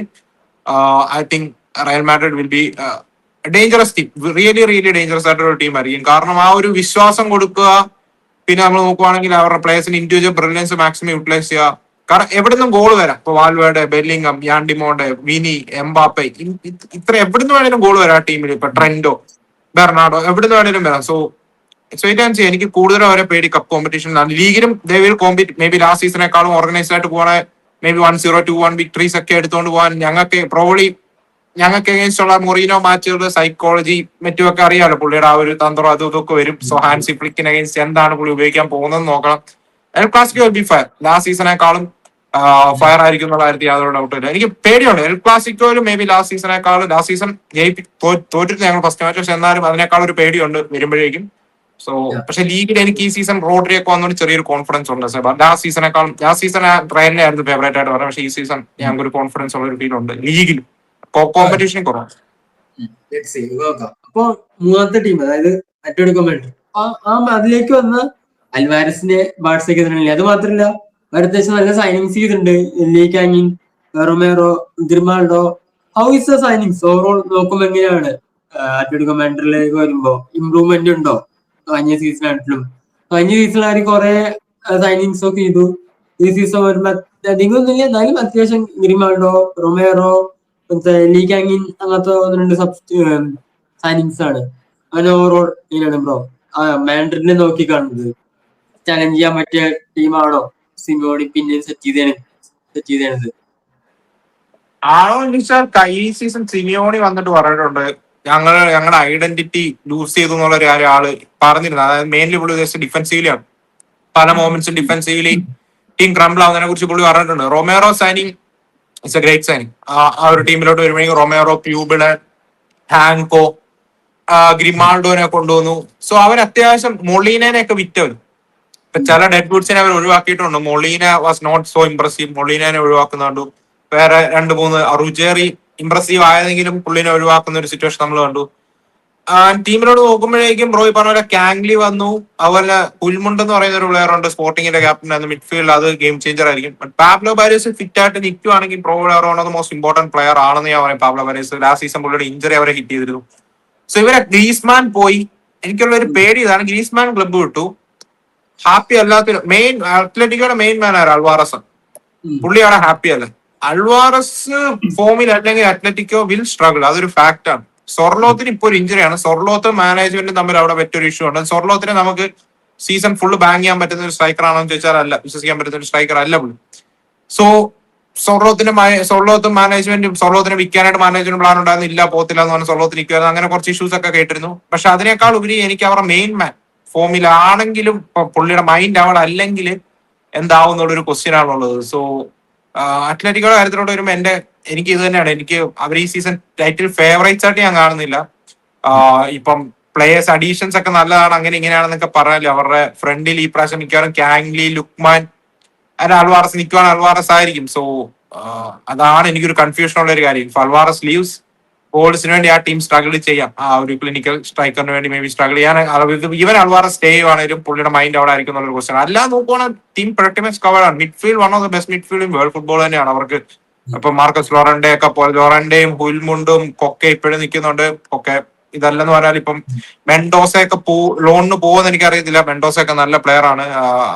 I think Real Madrid will be dangerous team. Really dangerous ആയിട്ടുള്ള ഒരു ടീം ആയിരിക്കും. കാരണം ആ ഒരു വിശ്വാസം കൊടുക്കുക. പിന്നെ നമ്മൾ നോക്കുവാണെങ്കിൽ അവരുടെ പ്ലേയേഴ്സിന് ഇൻഡിവിജ്വൽ ബ്രില്യൻസ് മാക്സിമം യൂട്ടിലൈസ് ചെയ്യുക. കാരണം എവിടുന്നും ഗോൾ വരാം. ഇപ്പൊ വാൽവേർഡ്, ബെല്ലിംഗം, യാൻഡിമോണ്ട്, വിനി, എംബാപ്പെ, ഇത്ര എവിടുന്ന് വേണേലും ഗോൾ വരാം ആ ടീമിൽ. ഇപ്പൊ ട്രെൻഡോ, ബെർണാഡോ എവിടുന്ന് വേണേലും വരാം. So wait and see. എനിക്ക് കൂടുതലും അവരെ പേടി കപ്പ് കോമ്പറ്റീഷൻ. ലീഗിലും they will compete. Maybe last സീസണേക്കാളും ഓർഗനൈസ്ഡ് ആയിട്ട് പോവാണ്. മേ ബി 1-0, 2-1 വിക്ടറീസ് ഒക്കെ എടുത്തുകൊണ്ട് പോകാൻ ഞങ്ങൾക്ക് എഗൈൻസ്റ്റ് ഉള്ള മൊറീനോ മാച്ചുകളുടെ സൈക്കോളജി മറ്റുമൊക്കെ അറിയാലോ. പുള്ളിയുടെ ആ ഒരു തന്ത്രം അതും ഇതൊക്കെ വരും. സോ ഹാൻസി ഫ്ലിക്കിന് അഗൈൻസ്റ്റ് എന്താണ് പുള്ളി ഉപയോഗിക്കാൻ പോകുന്നത് നോക്കണം. El Clasico will be fire. Last സീസണേക്കാളും ഫയർ ആയിരിക്കും എന്നുള്ള കാര്യത്തിൽ യാതൊരു ഡൗട്ടില്ല. എനിക്ക് പേടിയുണ്ട് എൽ ക്ലാസിക്കോയിലും. മേ ബി ലാസ്റ്റ് സീസൺ തോറ്റിട്ട് ഞങ്ങൾ ഫസ്റ്റ് മാച്ച്. പക്ഷെ എന്നാലും അതിനേക്കാൾ ഒരു പേടിയുണ്ട് വരുമ്പോഴേക്കും. സോ പക്ഷെ ലീഗിൽ എനിക്ക് ഈ സീസൺ റോഡ്രിയൊക്കെ വന്നുകൊണ്ട് ചെറിയൊരു കോൺഫിഡൻസ് ഉണ്ട്. ലാസ്റ്റ് സീസൺ ട്രയലിനെ ആയിരുന്നു ഫേവറേറ്റ് ആയിട്ട് പറയാം. പക്ഷെ ഈ സീസൺ ഞങ്ങൾക്ക് ഒരു കോൺഫിഡൻസ് ഉള്ള ഒരു ഫീൽ ഉണ്ട്. ലീഗിൽ കോമ്പറ്റീഷൻ കുറവാണ്. അപ്പൊ മൂന്നാമത്തെ ടീം, അതായത് അത്ലറ്റിക്കോ മാഡ്രിഡ്, അതിലേക്ക് വന്ന അൽവാരസിന്റെ ബാഴ്സയ്ക്ക് എതിരാണ്. അത് മാത്രമല്ല അവർ അത്യാവശ്യം നല്ല സൈനിങ്സ് ചെയ്തിട്ടുണ്ട്. Lee Kangin, Romero, Grimaldo. How is the signings overall നോക്കുമ്പോ എങ്ങനെയാണ് അത്ലറ്റിക്കോ മാഡ്രിഡിലേക്ക് വരുമ്പോ ഇമ്പ്രൂവ്മെന്റ് ഉണ്ടോ കഴിഞ്ഞ സീസണായിട്ടും? കഴിഞ്ഞ സീസണിൽ കുറെ സൈനിങ്സ് ഒക്കെ ചെയ്തു. ഈ സീസൺ വരുമ്പോ അധികം ഒന്നുമില്ല, എന്നാലും അത്യാവശ്യം ഗ്രിമാൾഡോ, റൊമേറോ, ലീ കാങ്ങിൻ അങ്ങനത്തെ ഒന്ന് രണ്ട് സൈനിങ്സ് ആണ്. അങ്ങനെ ഓവറോൾ എങ്ങനെയാണ് ബ്രോ മാഡ്രിഡിനെ നോക്കി കാണുന്നത്? ചലഞ്ച് ചെയ്യാൻ പറ്റിയ ടീമാണോ സിമോണി പിന്നെ സെറ്റ് ചെയ്തത്? ആണോ ചോദിച്ചാൽ ഈ സീസൺ സിമിയോണി വന്നിട്ട് പറഞ്ഞിട്ടുണ്ട് ഞങ്ങളുടെ ഐഡന്റിറ്റി ലൂസ് ചെയ്തു എന്നുള്ള ഒരു ആള് പറഞ്ഞിരുന്നു. അതായത് മെയിൻലി പുള്ളി ഉദ്ദേശിച്ച ഡിഫൻസീവിലാണ്. പല മോമെന്റ്സും ഡിഫൻസീവ്ലി ടീം ക്രംബിൾ ആവുന്നതിനെ കുറിച്ച് പുള്ളി പറഞ്ഞിട്ടുണ്ട്. Romero signing it's A great signing. ആ ഒരു ടീമിലോട്ട് വരുമ്പോഴേക്കും റൊമേറോ, പ്യൂബിള്, ഹാങ്കോ, ഗ്രിമാൾഡോനെ കൊണ്ടുവന്നു. സോ അവർ അത്യാവശ്യം മൊളീനനെ ഒക്കെ വിറ്റവർ. ഇപ്പൊ ചില ഡെഡ് ബൂട്ട്സിനെ അവർ ഒഴിവാക്കിയിട്ടുണ്ട്. Molina was not so impressive. മൊളീനനെ ഒഴിവാക്കുന്നുണ്ട്. വേറെ 2-3 റുജേറി ഇംപ്രസീവ് ആയതെങ്കിലും പുള്ളിനെ ഒഴിവാക്കുന്ന ഒരു സിറ്റുവേഷൻ നമ്മൾ കണ്ടു. ടീമിനോട് നോക്കുമ്പോഴേക്കും ബ്രോ പറഞ്ഞ പോലെ കാംഗ്ലി വന്നു. അതുപോലെ പുൽമുണ്ട് എന്ന് പറയുന്ന ഒരു പ്ലെയർ ഉണ്ട്, സ്പോർട്ടിങ്ങിന്റെ ക്യാപ്റ്റൻ ആയിരുന്നു. മിഡ്ഫീൽഡ് അത് ഗെയിം ചേഞ്ചർ ആയിരിക്കും. ബട്ട് പാബ്ലോ ബാരിയസ് ഫിറ്റ് ആയിട്ട് നിൽക്കുവാണെങ്കിൽ pro one of the most important player ആണെന്ന് ഞാൻ പറയും. പാബ്ലോ ബാരിയസ് ലാസ്റ്റ് സീസൺ പുള്ളിയുടെ ഇഞ്ചറി അവരെ ഹിറ്റ് ചെയ്തിരുന്നു. സോ ഇവരെ ഗ്രീസ്മാൻ പോയി. എനിക്കുള്ള ഒരു പേടി ഇതാണ്, ഗ്രീസ്മാൻ ക്ലബ്ബ് വിട്ടു. ഹാപ്പി അല്ലാത്ത അത്ലറ്റിക്കോയുടെ മെയിൻ മാൻ ആര്? അൽവാറസ്. പുള്ളിയാണ് ഹാപ്പി അല്ല. അൽവാറസ് ഫോമിൽ അല്ലെങ്കിൽ അത്ലറ്റിക്കോ വിൽ സ്ട്രഗിൾ. അതൊരു ഫാക്ട് ആണ്. സൊർലോത്തിന് ഇപ്പോൾ ഒരു ഇഞ്ചറിയാണ്. സൊർലോത്ത് മാനേജ്മെന്റും തമ്മിൽ അവിടെ മറ്റൊരു ഇഷ്യൂ ഉണ്ട്. സൊർലോത്തിനെ നമുക്ക് സീസൺ ഫുള്ള് ബാങ്ക് ചെയ്യാൻ പറ്റുന്ന ഒരു സ്ട്രൈക്കർ ആണോ എന്ന് ചോദിച്ചാൽ അല്ല, വിശ്വസിക്കാൻ പറ്റുന്ന ഒരു സ്ട്രൈക്കർ അല്ല പുള്ളി. സോ സൊർലോത്തും മാനേജ്മെന്റും സൊർലോത്തിനെ വിൽക്കാനായിട്ട് മാനേജ്മെന്റ് പ്ലാൻ ഉണ്ടായിരുന്നു. ഇല്ല, പോത്തില്ല എന്ന് പറഞ്ഞാൽ സൊർലോത്തിന് നിൽക്കുമായിരുന്നു. അങ്ങനെ കുറച്ച് ഇഷ്യൂസ് ഒക്കെ കേട്ടിരുന്നു. പക്ഷെ അതിനേക്കാൾ ഉപരി എനിക്ക് അവരുടെ മെയിൻ മാൻ ഫോമിലാണെങ്കിലും പുള്ളിയുടെ മൈൻഡ് അവിടെ അല്ലെങ്കിൽ എന്താവും എന്നുള്ളൊരു ക്വസ്റ്റ്യൻ ആണുള്ളത്. സോ അത്ലറ്റിക്കോയുടെ കാര്യത്തിലോട്ട് വരുമ്പോൾ എനിക്ക് ഇത് തന്നെയാണ്. എനിക്ക് അവർ ഈ സീസൺ ടൈറ്റിൽ ഫേവറേറ്റ്സ് ആയിട്ട് ഞാൻ കാണുന്നില്ല. ഇപ്പം പ്ലേയേഴ്സ് അഡീഷൻസ് ഒക്കെ നല്ലതാണ്, അങ്ങനെ ഇങ്ങനെയാണെന്നൊക്കെ പറഞ്ഞാലും അവരുടെ ഫ്രണ്ടിൽ ഈ പ്രാവശ്യം മിക്കവാറും കാംഗ്ലി, ലുക്മാൻ, അൽവാറസ് നിൽക്കുവാണ്. അൽവാറസ് ആയിരിക്കും. സോ അതാണ് എനിക്കൊരു കൺഫ്യൂഷൻ ഉള്ള ഒരു കാര്യം. അൽവാറസ് ലീവ്സ് ഗോൾസിന് വേണ്ടി ആ ടീം സ്ട്രഗിൾ ചെയ്യാം. ആ ഒരു ക്ലിനിക്കൽ സ്ട്രൈക്കറിന് വേണ്ടി മേ ബി സ്ട്രഗിൾ ചെയ്യാൻ. ഈവൻ അൽവാറസ് സ്റ്റേ ചെയ്യുവാണെങ്കിലും പുള്ളിയുടെ മൈൻഡ് അവിടെ ആയിരിക്കും എന്നുള്ളൊരു ക്വസ്റ്റൻ. അല്ലാതെ നോക്കുവാണെങ്കിൽ ടീം പ്രൊട്ടക്ട് മച്ച് കവേർഡാണ്. Midfield one of the best midfield in world football തന്നെയാണ് അവർക്ക്. ഇപ്പൊ മാർക്കസ് ലോറന്റെ ഒക്കെ പോലെ ലോറന്റെയും ഹുൽമുണ്ടും കൊക്കെ ഇപ്പോഴും നിൽക്കുന്നുണ്ട്. കൊക്കെ ഇതല്ലെന്ന് പറഞ്ഞാൽ ഇപ്പം മെൻഡോസയൊക്കെ ലോണിന് പോകുമെന്ന് എനിക്കറിയത്തില്ല. മെൻഡോസയൊക്കെ നല്ല പ്ലെയർ ആണ്.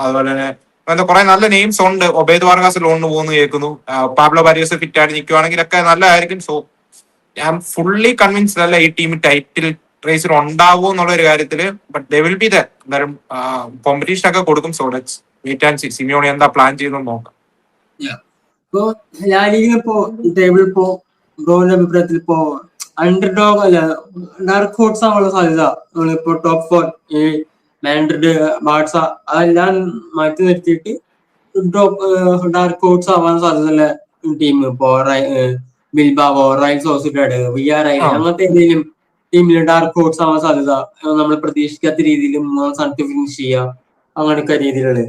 അതുപോലെ തന്നെ അങ്ങനെ കുറെ നല്ല നെയിംസ് ഉണ്ട്. ഒബേദ് വാർഗാസ് ലോണിന് പോകുന്നു കേൾക്കുന്നു. പാബ്ലോ ബാരിയസ് ഫിറ്റ് ആയിട്ട് നിൽക്കുവാണെങ്കിൽ ഒക്കെ നല്ലതായിരിക്കും. സോ ഞാൻ ഫുള്ളി കൺവിൻസ്ഡ് അല്ല ഈ ടീം ടൈറ്റിൽ റേസിൽ ഉണ്ടാവുമോ എന്നുള്ള ഒരു കാര്യത്തില്. But they will be there. എന്തായാലും കോമ്പറ്റീഷൻ ഒക്കെ കൊടുക്കും. So let's wait and see Simeone എന്താ പ്ലാൻ ചെയ്യുന്നത് നോക്കാം. ഇപ്പോ ലാലിഗിലിപ്പോ ടേബിൾ ഇപ്പോ ബ്രോന്റെ അഭിപ്രായത്തിൽ ഇപ്പോ അണ്ടർ ഡോഗ് അല്ല ഡാർക്ക് ഹോർട്സ് ആവാനുള്ള സാധ്യത നമ്മളിപ്പോ ടോപ്പ് 4 മാഡ്രിഡ്, ബാഴ്സ അതെല്ലാം മാറ്റി നിർത്തിയിട്ട് ഡാർക്ക് ഹോർട്സ് ആവാൻ സാധ്യതയുള്ള ടീം ഇപ്പോ ബിൽബാവോ, റയൽ സോസിഡാഡ്, വിആർഐ അങ്ങനത്തെ എന്തെങ്കിലും ടീമിൽ ഡാർക്ക് ഹോർട്സ് ആവാൻ സാധ്യത നമ്മൾ പ്രതീക്ഷിക്കാത്ത രീതിയിൽ സ്ഥാനത്ത് ഫിനിഷ് ചെയ്യുക അങ്ങനെയൊക്കെ രീതിയിലുള്ള?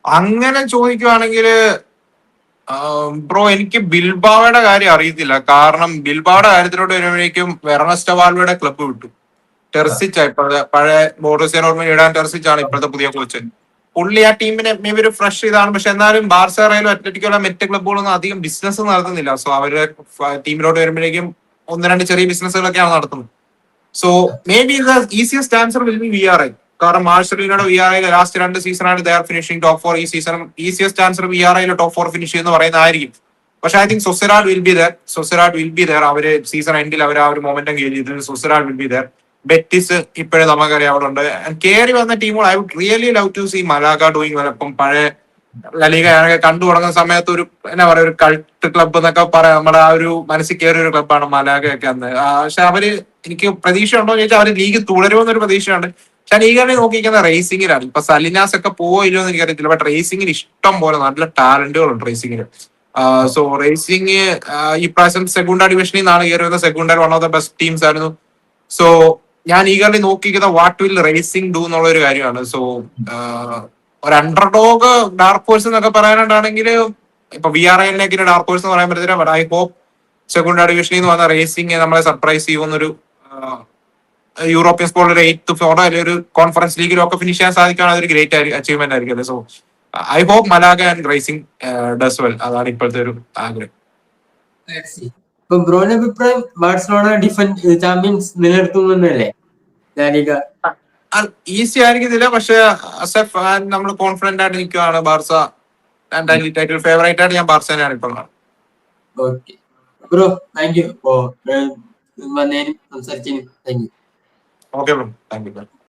അങ്ങനെ ചോദിക്കുവാണെങ്കിൽ ബ്രോ എനിക്ക് ബിൽബാവയുടെ കാര്യം അറിയത്തില്ല. കാരണം ബിൽബാവയുടെ കാര്യത്തിലോട്ട് വരുമ്പോഴേക്കും വെർണസ്റ്റോ വാൽവയുടെ ക്ലബ്ബ് വിട്ടു. ടെർസിച്ച് ഇപ്പോഴത്തെ പഴയ ബോറൂസിയ ഡോർട്ട്മണ്ട് ഇടാൻ ടെർസിച്ച് ആണ് ഇപ്പോഴത്തെ പുതിയ കോച്ച്. പുള്ളി ആ ടീമിനെ മേ ബി ഒരു ഫ്രഷ് ഇതാണ്. പക്ഷെ എന്നാലും ബാർസറയിലും അത്ലറ്റിക്കോയിലും മറ്റ് ക്ലബ്ബുകളൊന്നും അധികം ബിസിനസ് നടത്തുന്നില്ല. സോ അവരുടെ ടീമിലോട്ട് വരുമ്പോഴേക്കും 1-2 ചെറിയ ബിസിനസ്സുകളൊക്കെയാണ് നടത്തുന്നത്. So may be the easiest answer will be VRI. കാരണം മാർഷലിനോട് വിആർഐ ലാസ്റ്റ് 2 സീസണാണ് ദേ ആർ ഫിനിഷിംഗ് ടോപ്പ് 4. ഈ സീസണും ഈസിയസ്റ്റ് ആൻസർ വിആർഐയിലെ ടോപ്പ് 4 ഫിനിഷ് എന്ന് പറയുന്നതായിരിക്കും. പക്ഷെ I think Sociedad will be there. അവര് സീസൺ എൻഡിൽ അവർ ആ ഒരു മൊമെന്റം കയറി Sociedad will be there. Betis ഇപ്പോഴും നമുക്കറിയാം അവിടെ ഉണ്ട്. കയറി വന്ന ടീമുകൾ I would really love to see Malaga doing well. ഇപ്പം പഴയ ലലീഗ ഞാനൊക്കെ കണ്ടു തുടങ്ങുന്ന സമയത്ത് ഒരു എന്നാ പറയാ ഒരു കൾട്ട് ക്ലബ്ബ് എന്നൊക്കെ പറയാം, നമ്മുടെ ആ ഒരു മനസ്സിൽ കയറിയ ഒരു ക്ലബ്ബാണ് മലാഗയൊക്കെ അന്ന്. പക്ഷെ അവര് എനിക്ക് പ്രതീക്ഷ ഉണ്ടോ എന്ന് ചോദിച്ചാൽ അവര് ലീഗ് തുടരുമെന്നൊരു പ്രതീക്ഷയുണ്ട്. പക്ഷെ ലീഗിനെ നോക്കിയിരിക്കുന്ന റേസിംഗിലാണ്. ഇപ്പൊ സലിനാസ് ഒക്കെ പോയില്ലോ എന്ന് എനിക്കറിയത്തില്ല, ബട്ട് റേസിംഗിന് ഇഷ്ടം പോലെ നല്ല ടാലന്റുകളുണ്ട് റേസിംഗിന്. സോ റേസിംഗ് ഈ പ്രാവശ്യം സെഗുണ്ട ഡിവിഷനിൽ നിന്നാണ് കയറി വരുന്നത്. Segunda one of the best teams ആയിരുന്നു. സോ ഞാൻ ഈഗർലി നോക്കിക്കുന്ന വാട്ട് വിൽ റേസിംഗ് ഡു എന്നുള്ള ഒരു കാര്യമാണ്. സോ ഒരു അണ്ടർഡോഗ് ഡാർക്ക് ഹോഴ്സ് എന്നൊക്കെ പറയാനാണെങ്കിൽ ഇപ്പൊ VRL ഡാർക്ക് ഹോഴ്സ് എന്ന് പറയാൻ പറ്റത്തില്ല. ബട്ട് ഐ ഹോപ്പ് സെഗുണ്ട ഡിവിഷനിൽ നിന്ന് വന്ന റേസിംഗ് നമ്മളെ സർപ്രൈസ് ചെയ്യുമെന്നൊരു യൂറോപ്യൻ സ്പോർട്ടിൽ ഒരു 8th ഫ്ലോറോ അല്ലെങ്കിൽ ഒരു കോൺഫറൻസ് ലീഗിലോ ഒക്കെ ഫിനിഷ് ചെയ്യാൻ സാധിക്കുകയാണ് അതൊരു ഗ്രേറ്റ് അച്ചീവ്മെന്റ് ആയിരിക്കും. So I hope Malaga and Racing does well. അതാണ് ഇപ്പോഴത്തെ ഒരു ആഗ്രഹം. ഇപ്പൊ ബ്രോന്റെ അഭിപ്രായം ബാഴ്സലോണ ഡിഫൻഡ് ചാമ്പ്യൻസ് നിലനിർത്തുന്നല്ലേ ലാലിഗ? ഈസി ആയിരിക്കുന്നില്ല, പക്ഷെ നമ്മൾ കോൺഫിഡന്റ് ആയിട്ട് നിൽക്കുകയാണ്. ബാർസ ടൈറ്റിൽ ഫേവറേറ്റ് ആയിട്ട് ഞാൻ ബാർസേനെയാണ് ഇപ്പോൾ കാണുന്നത്. ഓക്കെ ബ്രോ, താങ്ക് യു വന്നതിനും സംസാരിച്ചതിനും thank you. Okay bro, thank U.